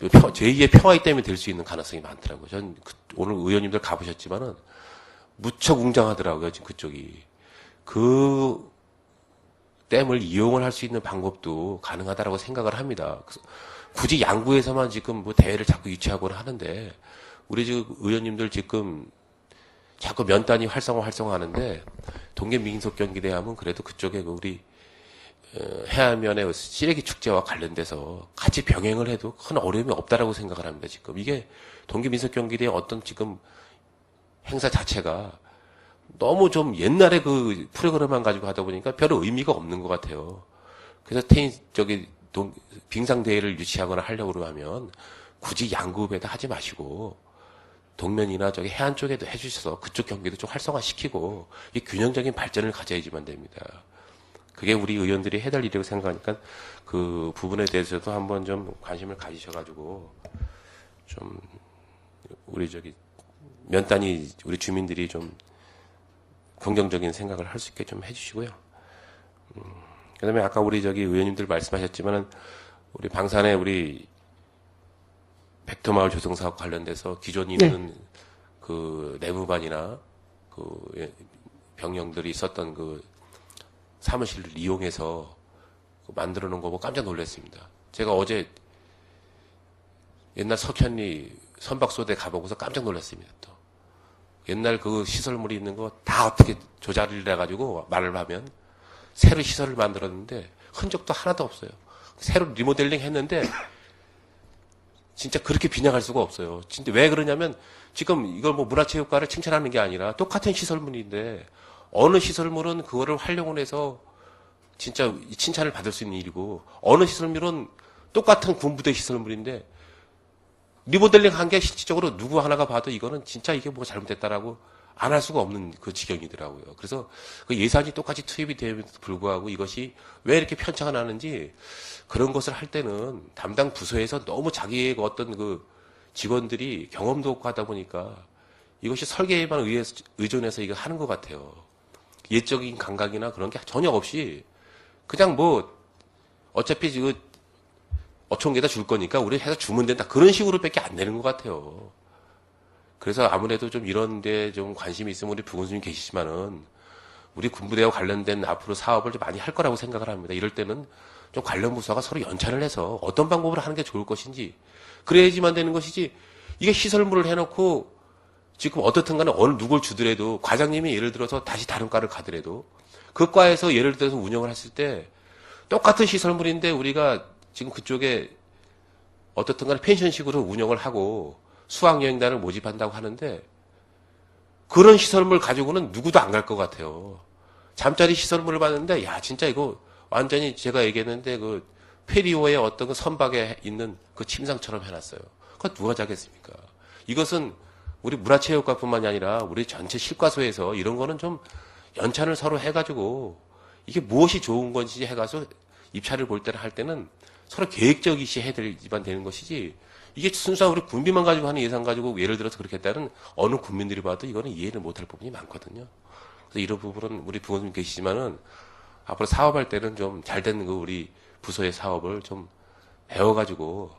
S7: 제2의 평화의 댐이 될 수 있는 가능성이 많더라고요. 전 오늘 의원님들 가보셨지만은 무척 웅장하더라고요, 지금 그쪽이. 그 댐을 이용을 할 수 있는 방법도 가능하다라고 생각을 합니다. 그래서 굳이 양구에서만 지금 뭐 대회를 자꾸 유치하고는 하는데, 우리 지금 의원님들 지금 자꾸 면단위 활성화 하는데, 동계민속경기대 하면 그래도 그쪽에 우리 해안면의 쓰레기 축제와 관련돼서 같이 병행을 해도 큰 어려움이 없다라고 생각을 합니다, 지금. 이게 동계민속경기대의 어떤 지금 행사 자체가 너무 좀 옛날에 그 프로그램만 가지고 하다 보니까 별 의미가 없는 것 같아요. 그래서 빙상대회를 유치하거나 하려고 하면 굳이 양구읍에다 하지 마시고 동면이나 저기 해안 쪽에도 해주셔서 그쪽 경기도 좀 활성화시키고 이 균형적인 발전을 가져야지만 됩니다. 그게 우리 의원들이 해야 될 일이라고 생각하니까 그 부분에 대해서도 한번 좀 관심을 가지셔가지고 좀 우리 저기 면단위 우리 주민들이 좀 긍정적인 생각을 할 수 있게 좀 해주시고요. 그다음에 아까 우리 저기 의원님들 말씀하셨지만은 우리 방산에 우리 백토마을 조성 사업 관련돼서 기존 있는 그 내무반이나 그 병영들이 있었던 그 사무실을 이용해서 만들어 놓은 거 보고 깜짝 놀랐습니다. 제가 어제 옛날 석현리 선박소대 가보고서 깜짝 놀랐습니다. 또 옛날 그 시설물이 있는 거 다 어떻게 조작을 해가지고 말을 하면 새로 시설을 만들었는데 흔적도 하나도 없어요. 새로 리모델링 했는데 진짜 그렇게 빈약할 수가 없어요. 진짜 왜 그러냐면 지금 이걸 뭐 문화체육관을 칭찬하는 게 아니라 똑같은 시설물인데 어느 시설물은 그거를 활용을 해서 진짜 칭찬을 받을 수 있는 일이고 어느 시설물은 똑같은 군부대 시설물인데 리모델링 한 게 실질적으로 누구 하나가 봐도 이거는 진짜 이게 뭐 잘못됐다라고 안 할 수가 없는 그 지경이더라고요. 그래서 그 예산이 똑같이 투입이 됨에도 불구하고 이것이 왜 이렇게 편차가 나는지 그런 것을 할 때는 담당 부서에서 너무 자기의 어떤 그 직원들이 경험도 없고 하다 보니까 이것이 설계에만 의존해서 이거 하는 것 같아요. 예적인 감각이나 그런 게 전혀 없이 그냥 뭐 어차피 이거 어촌계다 줄 거니까 우리 해서 주면 된다. 그런 식으로밖에 안 되는 것 같아요. 그래서 아무래도 좀 이런 데 좀 관심이 있으면 우리 부군수님 계시지만은 우리 군부대와 관련된 앞으로 사업을 좀 많이 할 거라고 생각을 합니다. 이럴 때는 좀 관련 부서가 서로 연찬을 해서 어떤 방법으로 하는 게 좋을 것인지 그래야지만 되는 것이지 이게 시설물을 해놓고 지금 어떻든 간에 어느 누굴 주더라도 과장님이 예를 들어서 다시 다른 과를 가더라도 그 과에서 예를 들어서 운영을 했을 때 똑같은 시설물인데 우리가 지금 그쪽에 어떻든 간에 펜션식으로 운영을 하고 수학여행단을 모집한다고 하는데 그런 시설물 가지고는 누구도 안 갈 것 같아요. 잠자리 시설물을 봤는데 야 진짜 이거 완전히 제가 얘기했는데 그 페리오의 어떤 그 선박에 있는 그 침상처럼 해놨어요. 그거 누가 자겠습니까? 이것은 우리 문화체육관뿐만이 아니라 우리 전체 실과소에서 이런 거는 좀 연찬을 서로 해가지고 이게 무엇이 좋은 건지 해가서 입찰을 볼 때는 할 때는 서로 계획적이시 해야만 되는 것이지 이게 순수한 우리 군비만 가지고 하는 예산 가지고 예를 들어서 그렇게 했다는 어느 국민들이 봐도 이거는 이해를 못할 부분이 많거든요. 그래서 이런 부분은 우리 부모님 계시지만은 앞으로 사업할 때는 좀 잘 되는 그 우리 부서의 사업을 좀 배워가지고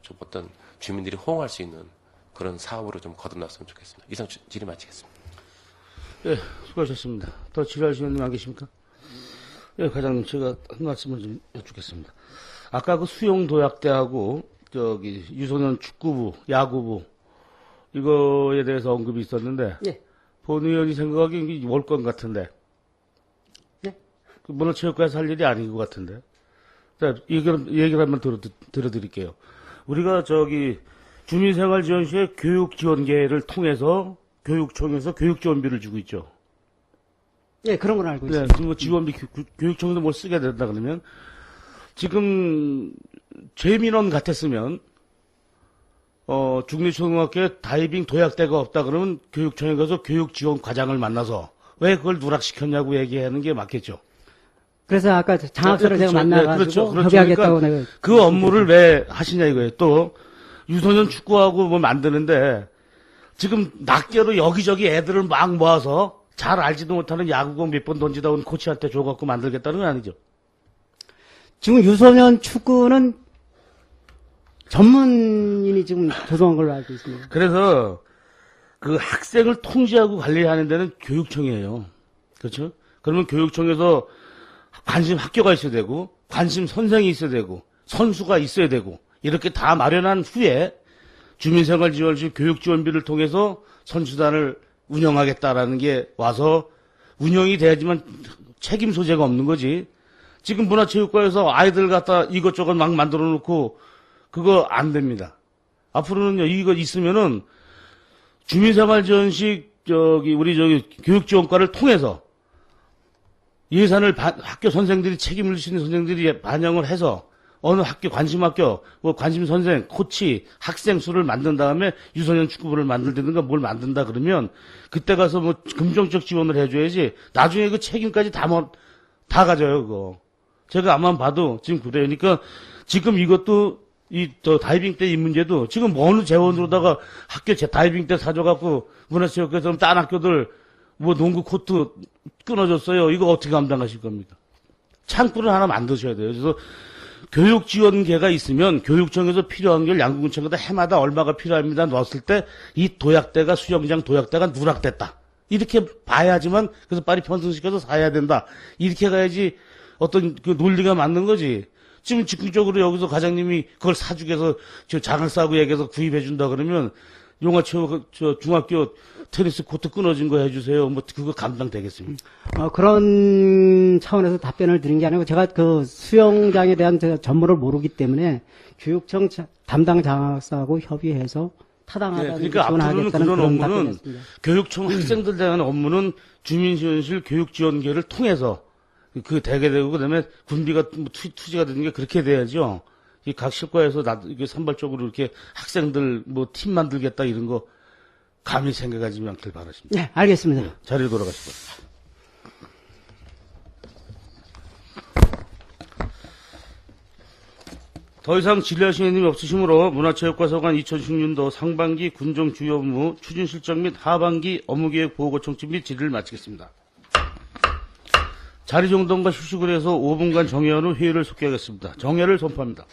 S7: 좀 어떤 주민들이 호응할 수 있는 그런 사업으로 좀 거듭났으면 좋겠습니다. 이상 질의 마치겠습니다.
S1: 예, 수고하셨습니다. 더 질의할 시간님 안 계십니까? 예, 과장님, 제가 한 말씀을 좀 여쭙겠습니다. 아까 그 수용도약대하고, 저기, 유소년 축구부, 야구부, 이거에 대해서 언급이 있었는데,
S2: 예.
S1: 본 의원이 생각하기엔 이게 올 것 같은데,
S2: 예.
S1: 그 문화체육관에서 할 일이 아닌 것 같은데. 자, 얘기를 한번 들어드릴게요. 우리가 저기, 주민생활지원시의 교육지원계를 통해서 교육청에서 교육지원비를 주고 있죠.
S2: 예, 그런 걸 알고
S1: 네,
S2: 있습니다.
S1: 지금 뭐 지원비 교육청에서 뭘 쓰게 된다 그러면 지금 재민원 같았으면 중리초등학교에 다이빙 도약대가 없다 그러면 교육청에 가서 교육지원과장을 만나서 왜 그걸 누락시켰냐고 얘기하는 게 맞겠죠.
S2: 그래서 아까 장학사를
S1: 네,
S2: 제가
S1: 그렇죠.
S2: 만나가지고
S1: 그렇죠.
S2: 협의하겠다고
S1: 그러니까
S2: 내가
S1: 그 업무를 왜 하시냐 이거예요. 또 유소년 축구하고 뭐 만드는데 지금 낱개로 여기저기 애들을 막 모아서 잘 알지도 못하는 야구공 몇 번 던지다 온 코치한테 줘갖고 만들겠다는 건 아니죠.
S2: 지금 유소년 축구는 전문인이 지금 조성한 걸로 알고 있습니다.
S1: 그래서 그 학생을 통제하고 관리하는 데는 교육청이에요. 그렇죠? 그러면 교육청에서 관심 학교가 있어야 되고, 관심 선생이 있어야 되고, 선수가 있어야 되고, 이렇게 다 마련한 후에 주민생활지원실 교육지원비를 통해서 선수단을 운영하겠다라는 게 와서 운영이 돼야지만 책임 소재가 없는 거지. 지금 문화체육과에서 아이들 갖다 이것저것 막 만들어 놓고 그거 안 됩니다. 앞으로는요, 이거 있으면은 주민생활지원식 우리 교육지원과를 통해서 예산을 학교 선생들이 책임을 지는 선생들이 반영을 해서 어느 학교 관심학교 뭐 관심 선생 코치 학생 수를 만든 다음에 유소년 축구부를 만들든가 뭘 만든다 그러면 그때 가서 뭐 금정적 지원을 해줘야지 나중에 그 책임까지 다 가져요 그거. 제가 아마 봐도 지금 그래요. 그러니까 지금 이것도 다이빙 때 이 문제도 지금 어느 재원으로다가 학교 다이빙 때 사줘갖고 문화체육회에서 딴 학교들 뭐 농구 코트 끊어졌어요. 이거 어떻게 감당하실 겁니까? 창구를 하나 만드셔야 돼요. 그래서 교육 지원계가 있으면 교육청에서 필요한 걸 양궁구청에다 해마다 얼마가 필요합니다. 넣었을 때 이 도약대가 수영장 도약대가 누락됐다. 이렇게 봐야지만 그래서 빨리 편성시켜서 사야 된다. 이렇게 가야지 어떤 그 논리가 맞는 거지. 지금 즉흥적으로 여기서 과장님이 그걸 사주기 위해서 장학사하고 얘기해서 구입해 준다 그러면 용화체육 중학교 테니스 코트 끊어진 거 해주세요. 뭐 그거 감당되겠습니까?
S2: 그런 차원에서 답변을 드린 게 아니고 제가 그 수영장에 대한 제가 전문을 모르기 때문에 교육청 담당 장학사하고 협의해서 타당하다는
S1: 그러니까 앞으로는
S2: 지원하겠다는
S1: 그런 업무는
S2: 답변이었습니다.
S1: 교육청 학생들 대한 업무는 주민지원실 교육지원계를 통해서 그 되게 되고 그다음에 군비가 투지가 되는 게 그렇게 돼야죠. 이 각 실과에서 이게 산발적으로 이렇게 학생들 뭐 팀 만들겠다 이런 거 감히 생각하지 않길 바라십니다.
S2: 네, 알겠습니다.
S1: 자리로 돌아가시고. 더 이상 질의하시는 님이 없으시므로 문화체육과 서관 2016년도 상반기 군정 주요 업무 추진 실정 및 하반기 업무계획 보고 청취 및 질의를 마치겠습니다. 자리 정돈과 휴식을 해서 5분간 정회한 후 회의를 속개하겠습니다. 정회를 선포합니다.